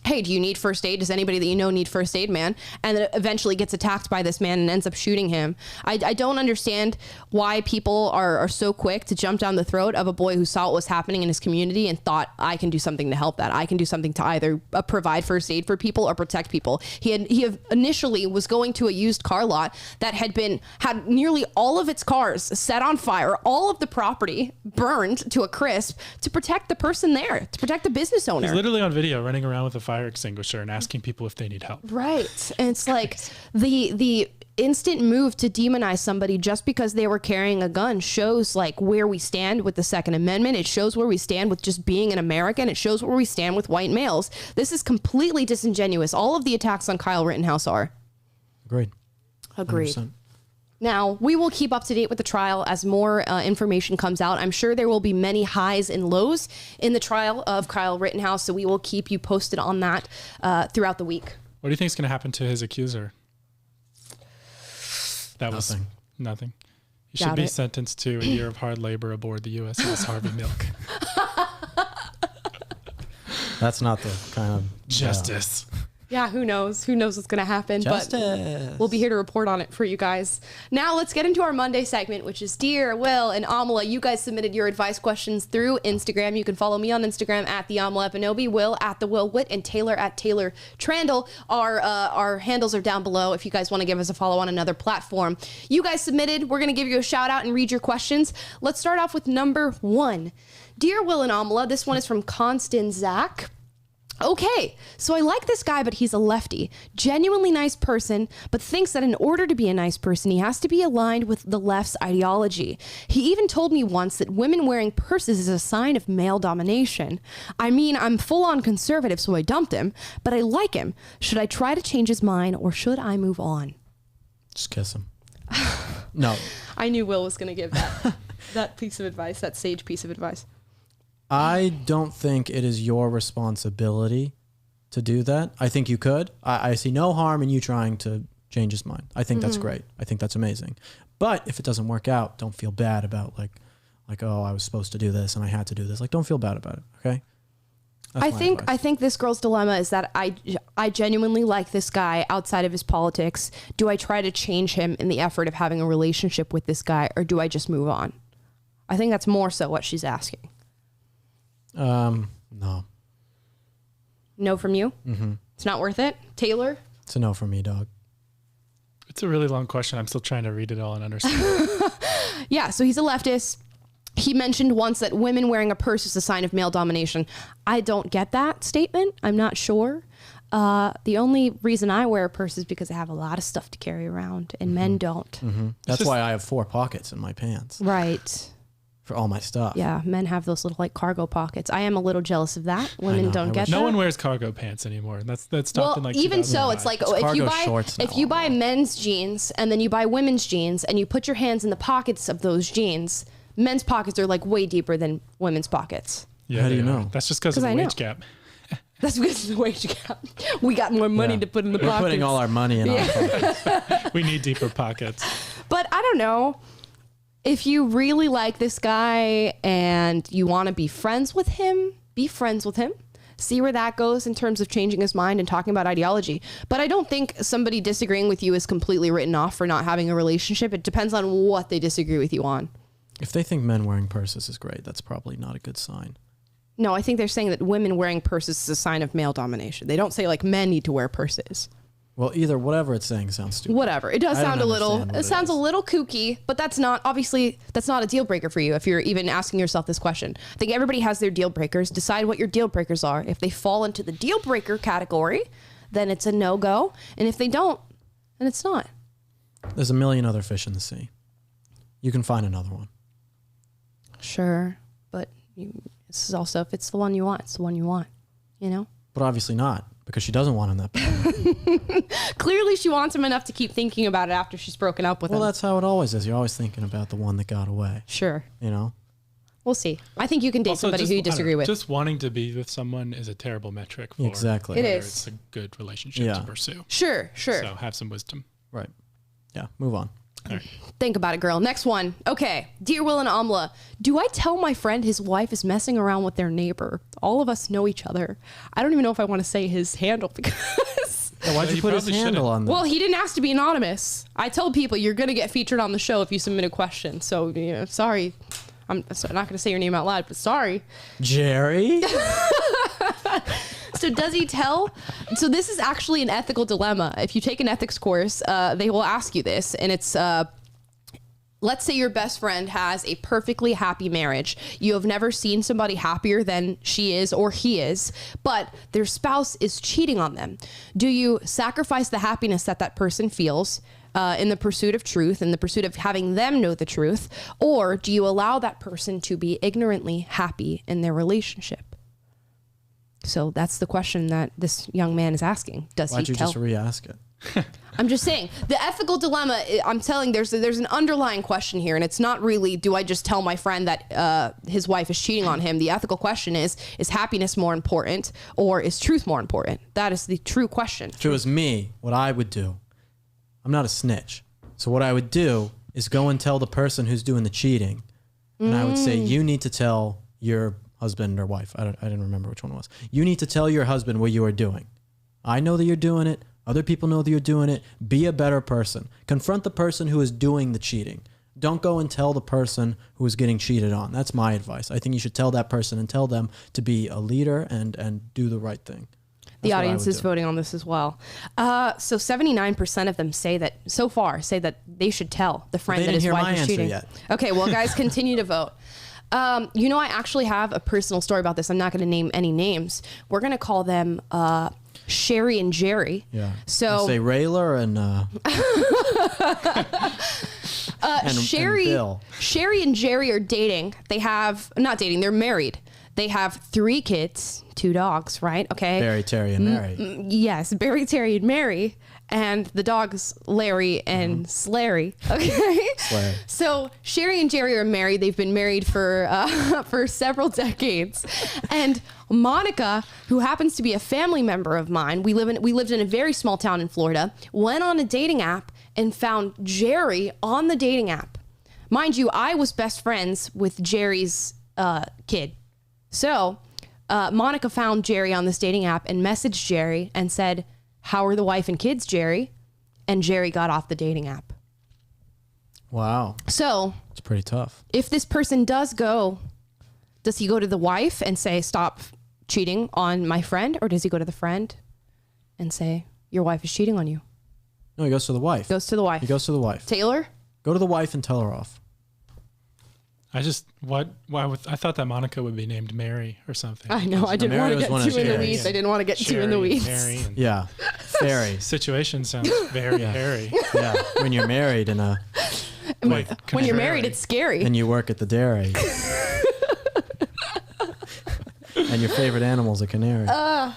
hey, do you need first aid? Does anybody that you know need first aid, man? And then eventually gets attacked by this man and ends up shooting him. I don't understand why people are so quick to jump down the throat of a boy who saw what was happening in his community and thought, I can do something to help that. I can do something to either provide first aid for people or protect people. He initially was going to a used car lot that had nearly all of its cars set on fire, all of the property burned to a crisp to protect the person there, to protect the business owner. He's literally on video running around with a fire extinguisher and asking people if they need help. Right. And it's like the instant move to demonize somebody just because they were carrying a gun shows like where we stand with the Second Amendment. It shows where we stand with just being an American. It shows where we stand with white males. This is completely disingenuous. All of the attacks on Kyle Rittenhouse are. Agreed. 100%. Now, we will keep up to date with the trial as more information comes out. I'm sure there will be many highs and lows in the trial of Kyle Rittenhouse, so we will keep you posted on that throughout the week. What do you think is going to happen to his accuser? Nothing. He should be sentenced to a year of hard labor aboard the USS Harvey Milk. That's not the kind of justice. Yeah, who knows? Who knows what's going to happen? Justice. But we'll be here to report on it for you guys. Now let's get into our Monday segment, which is Dear Will and Amala. You guys submitted your advice questions through Instagram. You can follow me on Instagram at the Amala Epinobi, Will at the Will Witt, and Taylor at Taylor Trandle. Our handles are down below if you guys want to give us a follow on another platform. You guys submitted. We're going to give you a shout out and read your questions. Let's start off with number 1. Dear Will and Amala, this one is from Constant Zach. Okay, so I like this guy, but he's a lefty. Genuinely nice person, but thinks that in order to be a nice person, he has to be aligned with the left's ideology. He even told me once that women wearing purses is a sign of male domination. I mean, I'm full-on conservative, so I dumped him, but I like him. Should I try to change his mind, or should I move on? Just kiss him. No. I knew Will was going to give that piece of advice, that sage piece of advice. I don't think it is your responsibility to do that. I think you could. I see no harm in you trying to change his mind. I think that's great. I think that's amazing. But if it doesn't work out, don't feel bad about like, oh, I was supposed to do this and I had to do this. Like, don't feel bad about it. Okay. I think this girl's dilemma is that I genuinely like this guy outside of his politics. Do I try to change him in the effort of having a relationship with this guy, or do I just move on? I think that's more so what she's asking. No. No from you? Mm-hmm. It's not worth it? Taylor? It's a no from me, dog. It's a really long question. I'm still trying to read it all and understand. Yeah, so he's a leftist. He mentioned once that women wearing a purse is a sign of male domination. I don't get that statement. I'm not sure. The only reason I wear a purse is because I have a lot of stuff to carry around, and men don't. Mm-hmm. That's why I have 4 pockets in my pants. Right. For all my stuff. Yeah, men have those little like cargo pockets. I am a little jealous of that. Women don't get that. No one wears cargo pants anymore. That's stopped in like even so, it's like if you buy men's jeans and then you buy women's jeans and you put your hands in the pockets of those jeans, men's pockets are like way deeper than women's pockets. Yeah, how do you know? That's just because of the wage gap. That's because of the wage gap. We got more money to put in the pockets. We're putting all our money in our pockets. We need deeper pockets. But I don't know. if you really like this guy and you want to be friends with him, be friends with him. See where that goes in terms of changing his mind and talking about ideology. But I don't think somebody disagreeing with you is completely written off for not having a relationship. It depends on what they disagree with you on. If they think men wearing purses is great, that's probably not a good sign. No, I think they're saying that women wearing purses is a sign of male domination. They don't say like men need to wear purses. Well, either whatever it's saying sounds stupid. Whatever. It does sound a little, it sounds a little kooky, but that's not a deal breaker for you if you're even asking yourself this question. I think everybody has their deal breakers. Decide what your deal breakers are. If they fall into the deal breaker category, then it's a no-go. And if they don't, then it's not. There's a million other fish in the sea. You can find another one. Sure. But this is also, if it's the one you want, it's the one you want, you know? But obviously not, because she doesn't want him that bad. Clearly she wants him enough to keep thinking about it after she's broken up with him. Well, that's how it always is. You're always thinking about the one that got away. Sure. You know? We'll see. I think you can date Also, somebody who you disagree with. Just wanting to be with someone is a terrible metric for exactly. whether It is. it's a good relationship to pursue. Sure. So have some wisdom. Right. Yeah, move on. All right. Think about it, girl. Next one. Okay. Dear Will and Amala, do I tell my friend his wife is messing around with their neighbor? All of us know each other. I don't even know if I want to say his handle because... Yeah, why'd you put his handle on there? Well, he didn't ask to be anonymous. I told people you're going to get featured on the show if you submit a question. So, sorry. I'm not going to say your name out loud, but sorry. Jerry? So does he tell? So this is actually an ethical dilemma. If you take an ethics course, they will ask you this. And it's, let's say your best friend has a perfectly happy marriage. You have never seen somebody happier than she is or he is, but their spouse is cheating on them. Do you sacrifice the happiness that person feels in the pursuit of truth, in the pursuit of having them know the truth? Or do you allow that person to be ignorantly happy in their relationship? So that's the question that this young man is asking. Why'd you just re-ask it? I'm just saying the ethical dilemma. I'm telling there's an underlying question here, and it's not really do I just tell my friend that his wife is cheating on him. The ethical question is happiness more important or is truth more important? That is the true question. If it was me, what I would do, I'm not a snitch. So what I would do is go and tell the person who's doing the cheating, and I would say, you need to tell your husband or wife. I didn't remember which one it was. You need to tell your husband what you are doing. I know that you're doing it. Other people know that you're doing it. Be a better person. Confront the person who is doing the cheating. Don't go and tell the person who is getting cheated on. That's my advice. I think you should tell that person and tell them to be a leader and do the right thing. The audience is voting on this as well. So 79% of them say that they should tell the friend that his wife is cheating. Yet. Okay, well, guys, continue to vote. I actually have a personal story about this. I'm not going to name any names. We're going to call them Sherry and Jerry. Yeah. So say Rayla and Sherry. and Bill. Sherry and Jerry are dating. Not dating. They're married. They have 3 kids, 2 dogs, right? Okay. Barry, Terry, and Mary. Yes, Barry, Terry, and Mary. And the dogs, Larry and Slary. Okay. Slary. So Sherry and Jerry are married. They've been married for several decades. And Monica, who happens to be a family member of mine, we lived in a very small town in Florida, went on a dating app and found Jerry on the dating app. Mind you, I was best friends with Jerry's kid. So Monica found Jerry on this dating app and messaged Jerry and said, "How are the wife and kids, Jerry?" And Jerry got off the dating app. Wow. So it's pretty tough. If this person does he go to the wife and say, "Stop cheating on my friend," or does he go to the friend and say, "Your wife is cheating on you"? No, he goes to the wife. Goes to the wife. He goes to the wife. Taylor? Go to the wife and tell her off. I thought that Monica would be named Mary or something. I know. I didn't want to get too in the weeds. I didn't want to get too in the weeds. Mary yeah. Fairy. Situation sounds very hairy. Yeah. When you're married in a... When you're married, it's scary. And you work at the dairy. And your favorite animal's a canary. Yeah,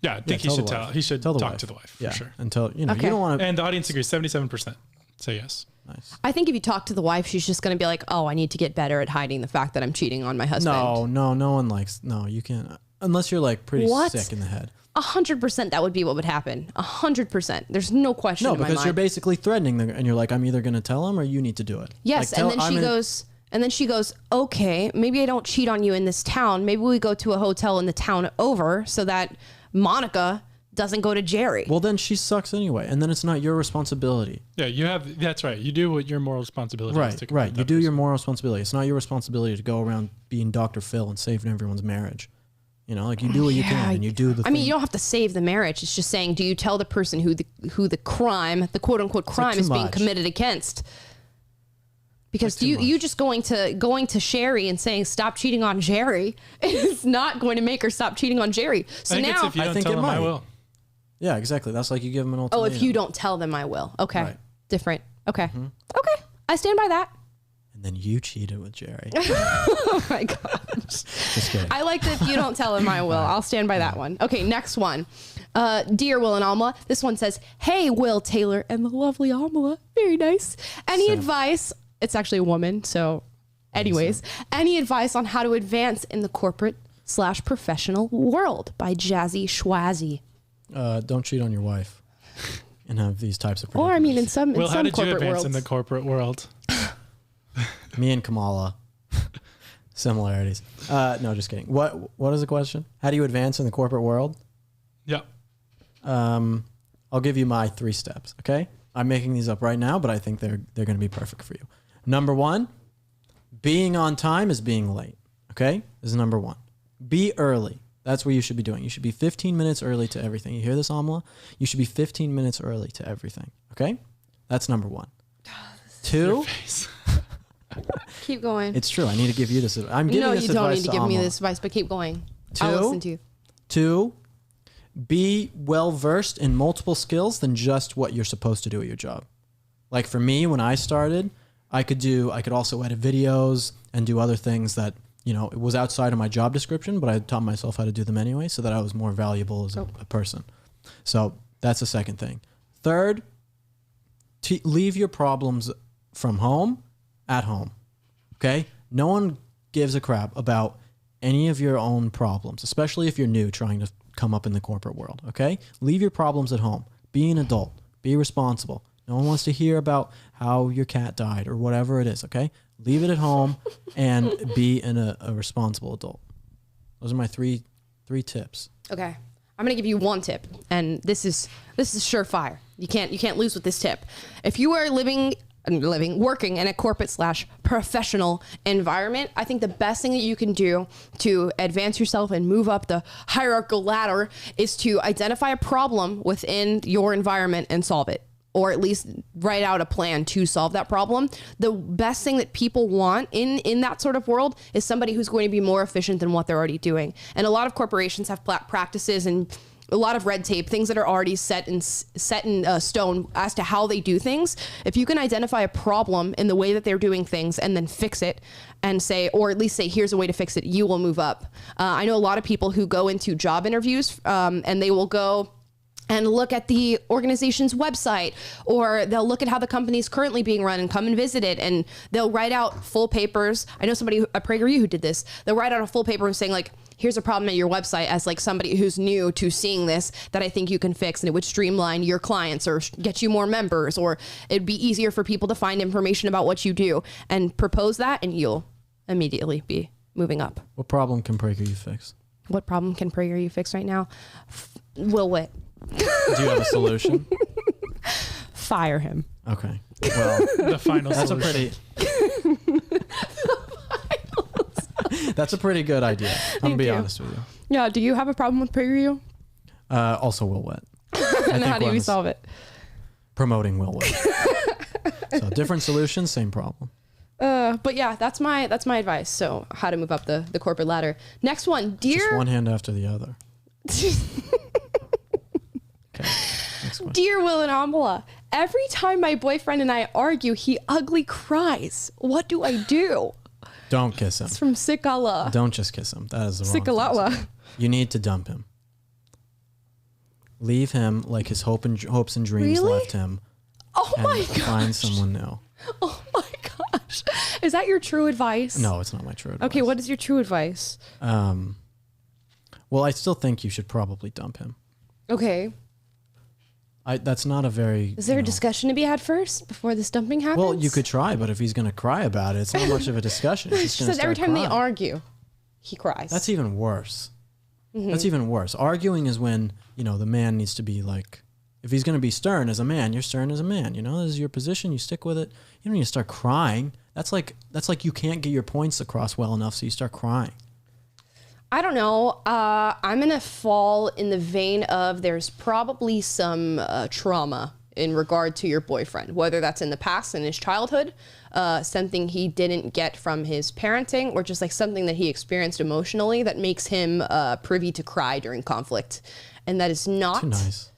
I think he should tell. He should talk to the wife for sure. Until you don't want to. And the audience agrees. 77% say yes. Nice. I think if you talk to the wife, she's just going to be like, "Oh, I need to get better at hiding the fact that I'm cheating on my husband." No one likes. No, you can't unless you're like pretty sick in the head. 100% that would be what would happen. 100%. There's no question in my mind. No, because you're basically threatening them, and you're like, I'm either going to tell him or you need to do it. Yes, like, and then she goes, okay, maybe I don't cheat on you in this town. Maybe we go to a hotel in the town over so that Monica doesn't go to Jerry. Well, then she sucks anyway, and then it's not your responsibility. Yeah, that's right. You do what your moral responsibility is. Right. You do your moral responsibility. It's not your responsibility to go around being Dr. Phil and saving everyone's marriage. You know, like you do what you can, and you do the thing. I mean, you don't have to save the marriage. It's just saying, do you tell the person who the crime, the quote unquote crime, is being committed against? Because you just going to Sherry and saying stop cheating on Jerry is not going to make her stop cheating on Jerry. So I think now it's if you don't tell them, I will. Yeah, exactly. That's like you give them an ultimatum. Oh, if you don't tell them, I will. Okay, Right. different. Okay, okay, I stand by that. And then you cheated with Jerry. Oh my gosh. Just kidding. I like that if you don't tell him, I will. I'll stand by that one. Okay, next one. Dear Will and Amala, this one says, hey, Will, Taylor, and the lovely Amala. Very nice. Any advice? It's actually a woman, so anyways. Any advice on how to advance in the corporate/professional world by Jazzy Schwazzy? Don't cheat on your wife and have these types of Or, I mean, in some Well, how did you advance worlds. in the corporate world? Me and Kamala. Similarities. No, just kidding. What is the question? How do you advance in the corporate world? Yeah. I'll give you my 3 steps, okay? I'm making these up right now, but I think they're going to be perfect for you. Number 1, being on time is being late, okay? This is number 1. Be early. That's what you should be doing. You should be 15 minutes early to everything. You hear this, Amala? You should be 15 minutes early to everything, okay? That's number 1. 2... Keep going. It's true. I need to give you this. I'm giving no, this you don't advice need to to give me Amala. this advice, but keep going. I'll listen to you. 2, be well versed in multiple skills than just what you're supposed to do at your job. Like for me, when I started, I could also edit videos and do other things that, you know, it was outside of my job description, but I taught myself how to do them anyway so that I was more valuable as a person. So that's the second thing. 3rd, leave your problems from home at home. Okay? No one gives a crap about any of your own problems, especially if you're new trying to come up in the corporate world. Okay? Leave your problems at home. Be an adult. Be responsible. No one wants to hear about how your cat died or whatever it is. Okay? Leave it at home and be a responsible adult. Those are my three tips. Okay. I'm going to give you one tip, and this is surefire. You can't lose with this tip. If you are working in a corporate/professional environment, I think the best thing that you can do to advance yourself and move up the hierarchical ladder is to identify a problem within your environment and solve it, or at least write out a plan to solve that problem. The best thing that people want in that sort of world is somebody who's going to be more efficient than what they're already doing. And a lot of corporations have practices and a lot of red tape, things that are already set in stone as to how they do things. If you can identify a problem in the way that they're doing things and then fix it and say, or at least say, here's a way to fix it, you will move up. I know a lot of people who go into job interviews and they will go and look at the organization's website, or they'll look at how the company's currently being run and come and visit it, and they'll write out full papers. I know somebody at PragerU who did this. They'll write out a full paper saying, like, here's a problem at your website as like somebody who's new to seeing this that I think you can fix, and it would streamline your clients or get you more members, or it'd be easier for people to find information about what you do, and propose that, and you'll immediately be moving up. What problem can PragerU fix? What problem can PragerU fix right now? Will Witt. Do you have a solution? Fire him. Okay. Well, the final solution. That's a pretty good idea. I'm going to be honest with you. Yeah. Do you have a problem with PragerU? Also Will Witt. And how do we solve it? Promoting Will Witt. So different solutions, same problem. But yeah, that's my advice. So how to move up the corporate ladder. Next one, dear. Just one hand after the other. Okay. Next question. Dear Will and Amala, every time my boyfriend and I argue, he ugly cries. What do I do? Don't kiss him. It's from Sikala. Don't just kiss him. That is the wrong Sikalawa. thing. You need to dump him. Leave him like his hopes and dreams left him. Oh my gosh. Find someone new. Oh my gosh. Is that your true advice? No, it's not my true advice. Okay, what is your true advice? Well, I still think you should probably dump him. Okay. That's not a very... Is there a discussion to be had first before this dumping happens? Well, you could try, but if he's going to cry about it, it's not much of a discussion. She says every time they argue, he cries. That's even worse. That's even worse. Arguing is when, the man needs to be like... If he's going to be stern as a man, you're stern as a man. This is your position. You stick with it. You don't need to start crying. That's like you can't get your points across well enough, so you start crying. I don't know. I'm going to fall in the vein of there's probably some trauma in regard to your boyfriend, whether that's in the past, in his childhood, something he didn't get from his parenting, or just like something that he experienced emotionally that makes him privy to cry during conflict. And that is not... Too nice.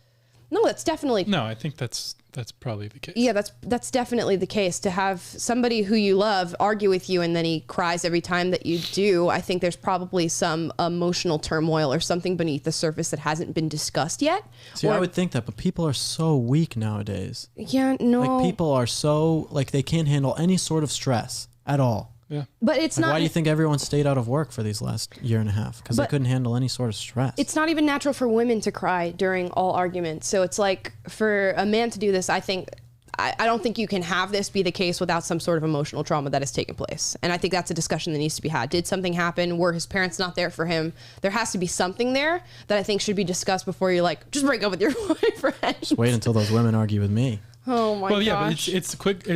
No, that's definitely... No, I think that's probably the case. Yeah, that's definitely the case. To have somebody who you love argue with you and then he cries every time that you do, I think there's probably some emotional turmoil or something beneath the surface that hasn't been discussed yet. See, I would think that, but people are so weak nowadays. Yeah, no. Like, people are so... Like, they can't handle any sort of stress at all. Yeah. But it's not... Why do you think everyone stayed out of work for these last year and a half? Because they couldn't handle any sort of stress. It's not even natural for women to cry during all arguments. So it's like, for a man to do this, I don't think you can have this be the case without some sort of emotional trauma that has taken place. And I think that's a discussion that needs to be had. Did something happen? Were his parents not there for him? There has to be something there that I think should be discussed before you're like, just break up with your boyfriend. Just wait until those women argue with me. Oh my gosh. Well, yeah, but it's quick.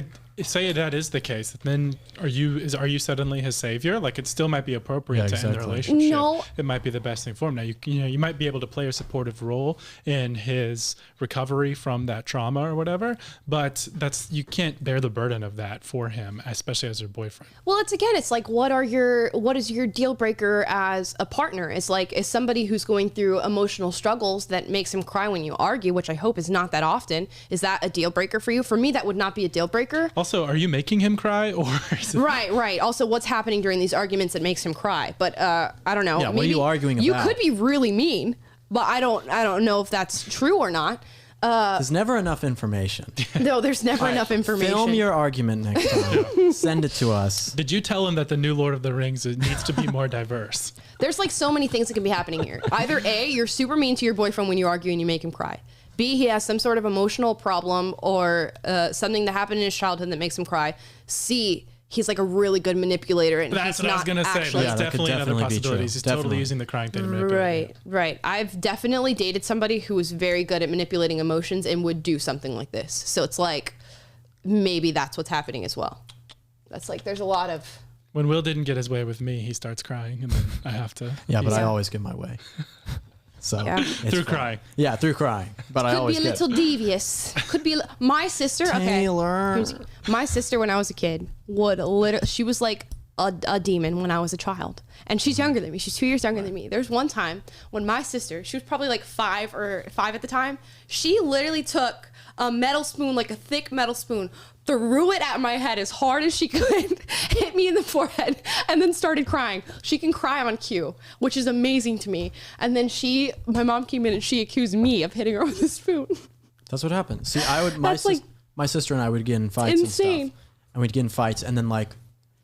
Say that is the case, then are you suddenly his savior? Like, it still might be appropriate to end the relationship. No. It might be the best thing for him. Now, you might be able to play a supportive role in his recovery from that trauma or whatever, but you can't bear the burden of that for him, especially as your boyfriend. Well, it's like, what is your deal breaker as a partner? It's like, is somebody who's going through emotional struggles that makes him cry when you argue, which I hope is not that often. Is that a deal breaker for you? For me, that would not be a deal breaker. Also, are you making him cry, or is it... Right. Also, what's happening during these arguments that makes him cry? But I don't know. Yeah, what are you arguing about? You could be really mean, but I don't know if that's true or not. There's never enough information. No, there's never enough information. Film your argument next time. Send it to us. Did you tell him that the new Lord of the Rings needs to be more diverse? There's like so many things that can be happening here. Either A, you're super mean to your boyfriend when you argue and you make him cry. B, he has some sort of emotional problem or something that happened in his childhood that makes him cry. C, he's like a really good manipulator. And that's he's what not I was going to say. actually... That's definitely another possibility. He's totally using the crying thing to manipulate. Right. I've definitely dated somebody who was very good at manipulating emotions and would do something like this. So it's like, maybe that's what's happening as well. That's like, there's a lot of... When Will didn't get his way with me, he starts crying, and then I have to... Yeah, but I always get my way. So through crying. Yeah, through crying. But I always could be a little devious. Could be my sister. Taylor. Okay. My sister, when I was a kid, would literally. She was like a demon when I was a child, and she's younger than me. She's 2 years younger than me. There's one time when my sister, she was probably like five at the time. She literally took a metal spoon, like a thick metal spoon, threw it at my head as hard as she could, hit me in the forehead, and then started crying. She can cry on cue, which is amazing to me. And then my mom came in and she accused me of hitting her with a spoon. That's what happened. See, my sister and I would get in fights insane. and stuff. And we'd get in fights, and then like,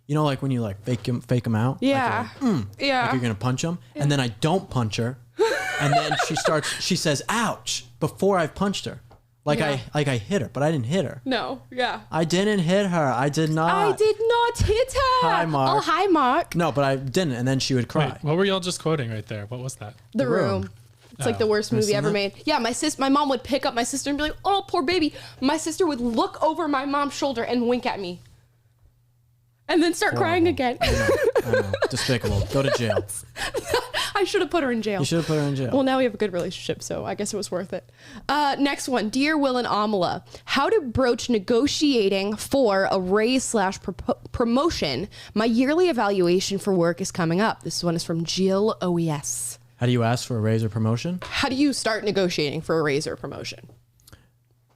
like when you like fake them out? Yeah. Yeah. Like you're going to punch them, and then I don't punch her, and then she says, ouch, before I've punched her. Like I hit her, but I didn't hit her. No, yeah. I didn't hit her. I did not. I did not hit her. Hi, Mark. Oh, hi, Mark. No, but I didn't, and then she would cry. Wait, what were y'all just quoting right there? What was that? The Room. It's like the worst movie ever made. Yeah, my mom would pick up my sister and be like, oh, poor baby. My sister would look over my mom's shoulder and wink at me. And then start crying again. I know. Despicable. Go to jail. I should have put her in jail. You should have put her in jail. Well, now we have a good relationship, so I guess it was worth it. Next one. Dear Will and Amala, how to broach negotiating for a raise/promotion. My yearly evaluation for work is coming up. This one is from Jill OES. How do you ask for a raise or promotion? How do you start negotiating for a raise or promotion?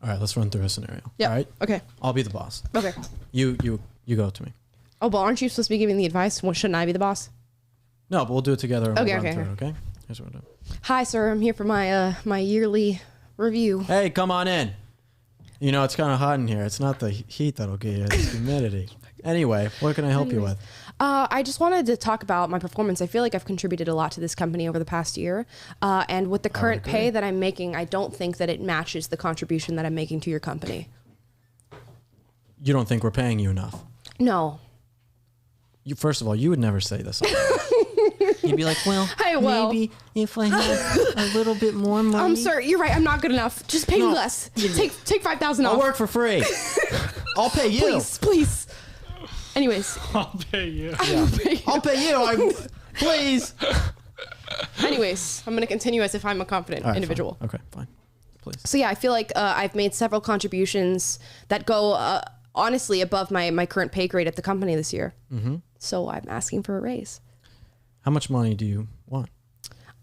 All right, let's run through a scenario. Yeah. All right? Okay. I'll be the boss. Okay. You go to me. Oh, but aren't you supposed to be giving the advice? Well, shouldn't I be the boss? No, but we'll do it together. And Okay, we'll run okay, through it, okay? Here's what we'll do. Hi, sir. I'm here for my yearly review. Hey, come on in. It's kind of hot in here. It's not the heat that'll get you. It's humidity. Anyway, what can I help you with? I just wanted to talk about my performance. I feel like I've contributed a lot to this company over the past year. And with the current pay that I'm making, I don't think that it matches the contribution that I'm making to your company. You don't think we're paying you enough? No. First of all, you would never say this. You'd be like, well, maybe if I had a little bit more money. I'm sorry. You're right. I'm not good enough. Just pay me less. Take $5,000 off. I'll work for free. I'll pay you. Please. Anyways. I'll pay you. I'll pay you. Please. Anyways, I'm going to continue as if I'm a confident individual. Fine. Okay, fine. Please. So yeah, I feel like I've made several contributions that go honestly above my current pay grade at the company this year. Mm-hmm. So I'm asking for a raise. How much money do you want?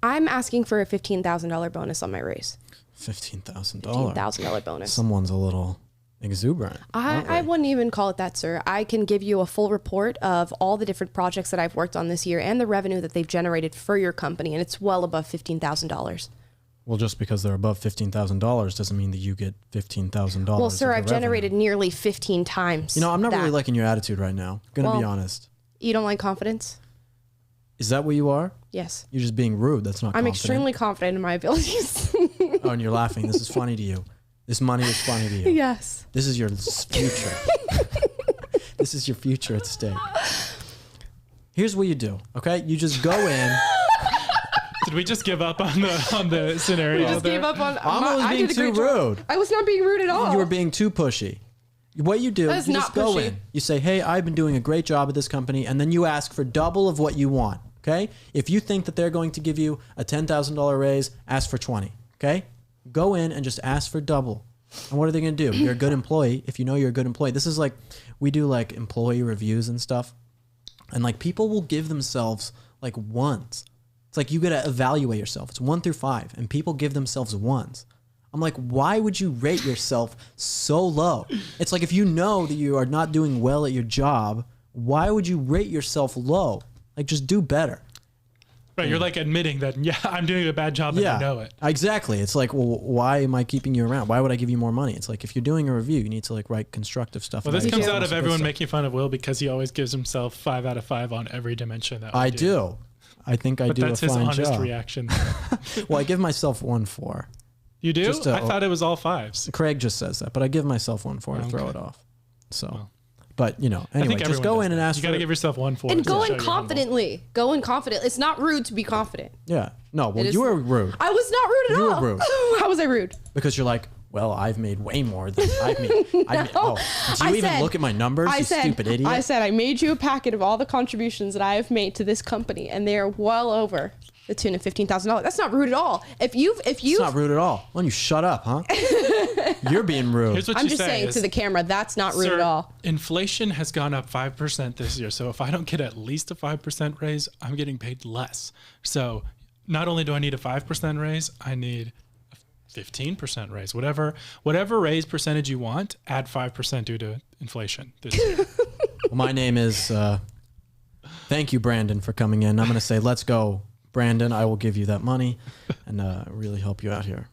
I'm asking for a $15,000 bonus on my raise. $15,000. $15,000 bonus. Someone's a little exuberant. I wouldn't even call it that, sir. I can give you a full report of all the different projects that I've worked on this year and the revenue that they've generated for your company, and it's well above $15,000. Well, just because they're above $15,000 doesn't mean that you get $15,000. Well, sir, I've generated nearly 15 times. You know, I'm not really liking your attitude right now. Gonna be honest. You don't like confidence? Is that what you are? Yes. You're just being rude. That's not I'm confident. extremely confident in my abilities. Oh, and you're laughing. This is funny to you. This money is funny to you. Yes. This is your future. This is your future at stake. Here's what you do, okay? You just go in. Did we just give up on the scenario? We just gave up on. Alma was being too rude. I was not being rude at all. You were being too pushy. What you do is you just go in. You say, hey, I've been doing a great job at this company, and then you ask for double of what you want, okay? If you think that they're going to give you a $10,000 raise, ask for 20, okay? Go in and just ask for double. And what are they going to do? You're a good employee. If you know you're a good employee, this is like, we do like employee reviews and stuff. And like people will give themselves like ones. It's like you got to evaluate yourself. It's 1 through 5, and people give themselves ones. I'm like, why would you rate yourself so low? It's like if you know that you are not doing well at your job, why would you rate yourself low? Like just do better. Right, you're like admitting that, yeah, I'm doing a bad job and I know it. Exactly. It's like, well, why am I keeping you around? Why would I give you more money? It's like if you're doing a review, you need to like write constructive stuff. Well, this comes out of everyone making fun of Will because he always gives himself 5 out of 5 on every dimension that I do. I think I do a fine job. But that's his honest reaction. Well, I give myself 1-4. You do? I thought it was all 5s. Craig just says that, but I give myself 1-4 to throw it off. So, but you know, anyway, just go in and ask. You got to give yourself 1-4. And go in confidently. Go in confident. It's not rude to be confident. Yeah. No. Well, you were rude. I was not rude at all. You were rude. How was I rude? Because you're like, well, I've made way more than I've made. Oh, do you even look at my numbers? You stupid idiot. I said I made you a packet of all the contributions that I have made to this company, and they are well over the tune of $15,000. That's not rude at all. If you, it's not rude at all. Why don't you shut up, huh? You're being rude. Here's what I'm just saying to the camera, that's not rude at all. Inflation has gone up 5% this year. So if I don't get at least a 5% raise, I'm getting paid less. So not only do I need a 5% raise, I need a 15% raise. Whatever raise percentage you want, add 5% due to inflation this year. Well, my name is. Thank you, Brandon, for coming in. I'm going to say, let's go. Brandon, I will give you that money and really help you out here.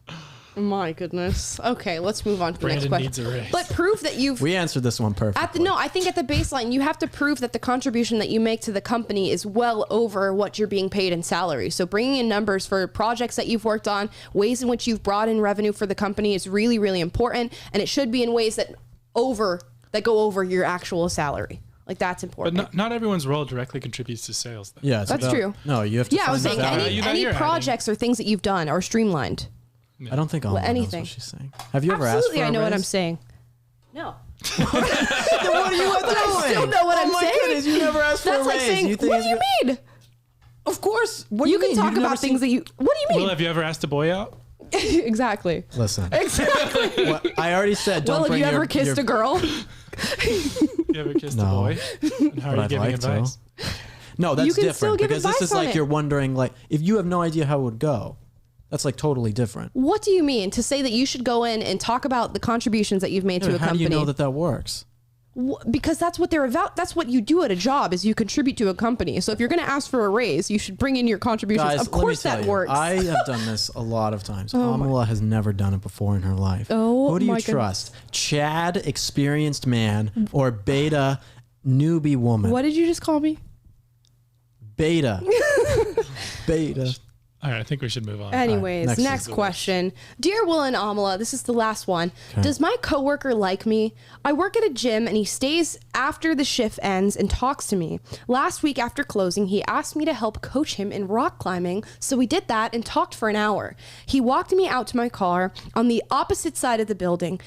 My goodness. Okay, let's move on to the next question. Needs a raise. But prove that you've... We answered this one perfectly. I think at the baseline, you have to prove that the contribution that you make to the company is well over what you're being paid in salary. So bringing in numbers for projects that you've worked on, ways in which you've brought in revenue for the company is really, really important. And it should be in ways that go over your actual salary. Like that's important. But not everyone's role directly contributes to sales. Though. Yeah, that's true. No, you have to. Yeah, I was saying any projects or things that you've done are streamlined. I don't think Alma knows what she's saying. Have you ever asked for a Absolutely, I know raise? what I'm saying. No. Then what are you doing? I still know what I'm saying. Oh my goodness, you never asked for a raise. Like saying, what do you mean? Of course. What you do you can mean? talk about things that you... What do you mean? Well, have you ever asked a boy out? Exactly. Listen. Exactly. Well, I already said don't bring your... Well, have you ever kissed a girl? You ever kissed a boy? And how are you giving advice? No, that's can different still give because this advice is like on it. you're wondering, like, if you have no idea how it would go, that's like totally different. What do you mean to say that you should go in and talk about the contributions that you've made to a company? How do you know that works? Because that's what they're about. That's what you do at a job is you contribute to a company. So if you're going to ask for a raise, you should bring in your contributions. Guys, of course that works. I have done this a lot of times. Amala has never done it before in her life. Who do you trust? Chad, experienced man, or beta, newbie woman? What did you just call me? Beta. Beta. All right, I think we should move on. Anyways, Right, next question. Dear Will and Amala, this is the last one. Okay. Does my coworker like me? I work at a gym and he stays after the shift ends and talks to me. Last week after closing, he asked me to help coach him in rock climbing, so we did that and talked for an hour. He walked me out to my car on the opposite side of the building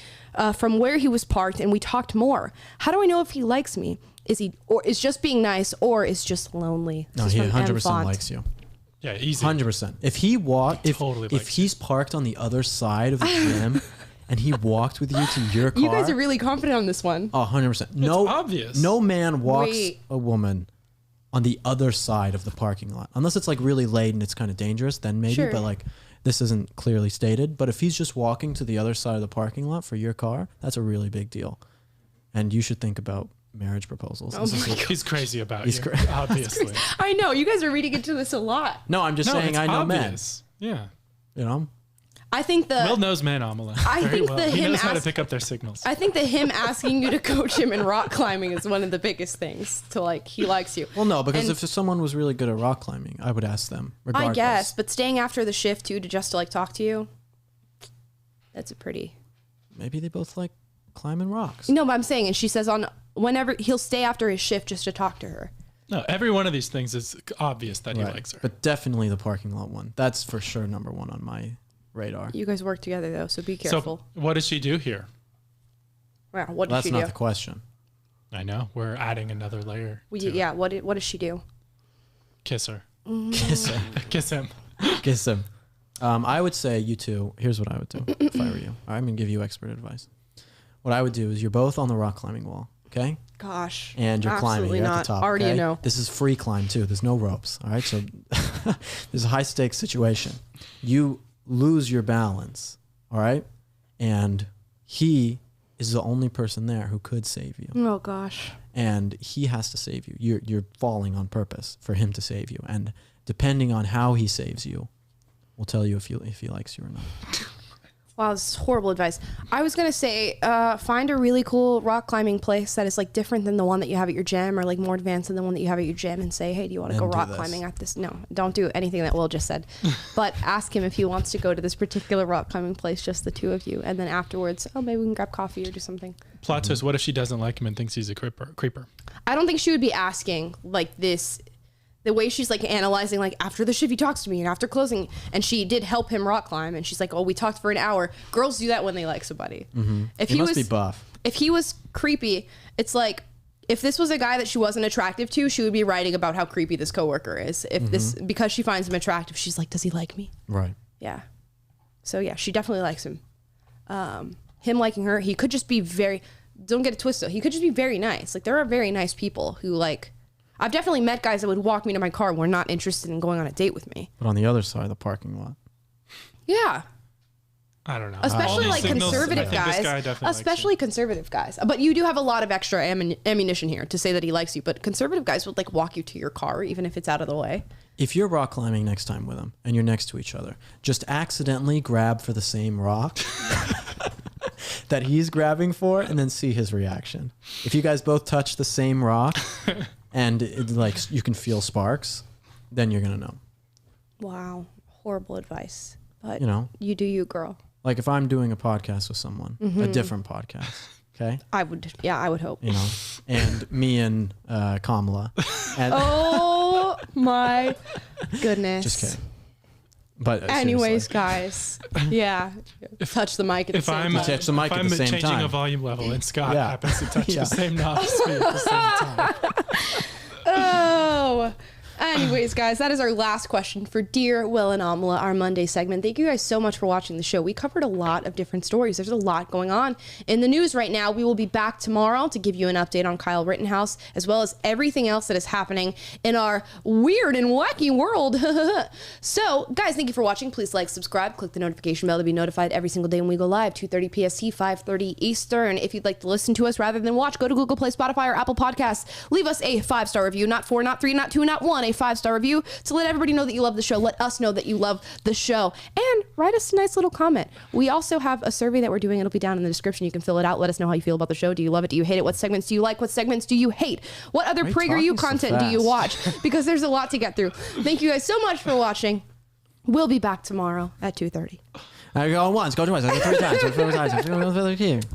from where he was parked, and we talked more. How do I know if he likes me? Is he or is just being nice or is just lonely? No, This he is from 100% M. likes you. Yeah, easy. 100%. If he walked, if likes he's parked on the other side of the gym and he walked with you to your car, You guys are really confident on this one. 100%. No, obvious. No man walks Wait. a woman on the other side of the parking lot, unless it's like really late and it's kind of dangerous. Then maybe, Sure. but like this isn't clearly stated. But if he's just walking to the other side of the parking lot for your car, that's a really big deal, and you should think about marriage proposals. Oh This is my what- He's crazy about He's you, cra- obviously. I know you guys are reading into this a lot. No, I'm just saying it's I know obvious. Yeah. men. You know, I think Will knows men, Amala. I very think well. that He him knows how to ask- pick up their signals. I think that him asking you to coach him in rock climbing is one of the biggest things to like he likes you. well, no, because And if someone was really good at rock climbing, I would ask them. Regardless. I guess, but staying after the shift too to just like talk to you, that's a pretty. Maybe they both like climbing rocks. No, but I'm saying, and she says on whenever he'll stay after his shift just to talk to her. No, every one of these things is obvious that he Right. likes her. But definitely the parking lot one. That's for sure number one on my radar. You guys work together though, so be careful. So what does she do here? Wow, what did That's she not do? the question. I know. We're adding another layer. Yeah, what does she do? Kiss her. Kiss her. Kiss him. Kiss him. I would say you two, here's what I would do if I were you. I'm going to give you expert advice. What I would do is you're both on the rock climbing wall, okay? Gosh. And you're climbing. absolutely You're not. at the top. Already okay? know. This is free climb too. There's no ropes. All right. So there's a high stakes situation. You lose your balance. All right. And he is the only person there who could save you. Oh gosh. And he has to save you. You're falling on purpose for him to save you. And depending on how he saves you, will tell you if he likes you or not. Wow, this is horrible advice. I was gonna say, find a really cool rock climbing place that is like different than the one that you have at your gym, or like more advanced than the one that you have at your gym, and say, hey, do you want to go And do rock this. climbing at this? No, don't do anything that Will just said. But ask him if he wants to go to this particular rock climbing place, just the two of you, and then afterwards, oh, maybe we can grab coffee or do something. Plot twist, what if she doesn't like him and thinks he's a creeper? I don't think she would be asking like this. The way she's like analyzing, like after the shift he talks to me and after closing, and she did help him rock climb, and she's like, oh, we talked for an hour. Girls do that when they like somebody. If He must be buff. If he was creepy, it's like if this was a guy that she wasn't attractive to, she would be writing about how creepy this coworker is. If this, because she finds him attractive, she's like, does he like me? Right. Yeah. So yeah, she definitely likes him. Him liking her, he could just be very. Don't get it twisted. He could just be very nice. Like there are very nice people who like. I've definitely met guys that would walk me to my car and were not interested in going on a date with me. But on the other side of the parking lot. Yeah. I don't know. Especially like conservative I think this guy guys. definitely likes Especially conservative guys. But you do have a lot of extra ammunition here to say that he likes you. But conservative guys would like walk you to your car, even if it's out of the way. If you're rock climbing next time with him and you're next to each other, just accidentally grab for the same rock that he's grabbing for and then see his reaction. If you guys both touch the same rock and like you can feel sparks, then you're going to know. Wow. Horrible advice. But You know. you do you, girl. Like if I'm doing a podcast with someone, a different podcast, okay? I would hope. You know, and me and Kamala. And Oh my goodness. just kidding. But Anyways, seriously. guys. Yeah. Touch the mic at the If same I'm time. touch the mic if at I'm the same changing time. a volume level and Scott Yeah. happens to touch Yeah. the same knob as me at the same time. Oh. Anyways, guys, that is our last question for Dear Will and Amala, our Monday segment. Thank you guys so much for watching the show. We covered a lot of different stories. There's a lot going on in the news right now. We will be back tomorrow to give you an update on Kyle Rittenhouse, as well as everything else that is happening in our weird and wacky world. So, guys, thank you for watching. Please like, subscribe, click the notification bell to be notified every single day when we go live, 2:30 PST, 5:30 Eastern. If you'd like to listen to us rather than watch, go to Google Play, Spotify, or Apple Podcasts. Leave us a 5-star review, not 4, not 3, not 2, not 1. a 5-star review to let everybody know that you love the show. Let us know that you love the show. And write us a nice little comment. We also have a survey that we're doing. It'll be down in the description. You can fill it out. Let us know how you feel about the show. Do you love it? Do you hate it? What segments do you like? What segments do you hate? What other PragerU content do you watch? Because there's a lot to get through. Thank you guys so much for watching. We'll be back tomorrow at 2:30. I go once, go twice, I go 3 times, go 4 times, I go 3 times.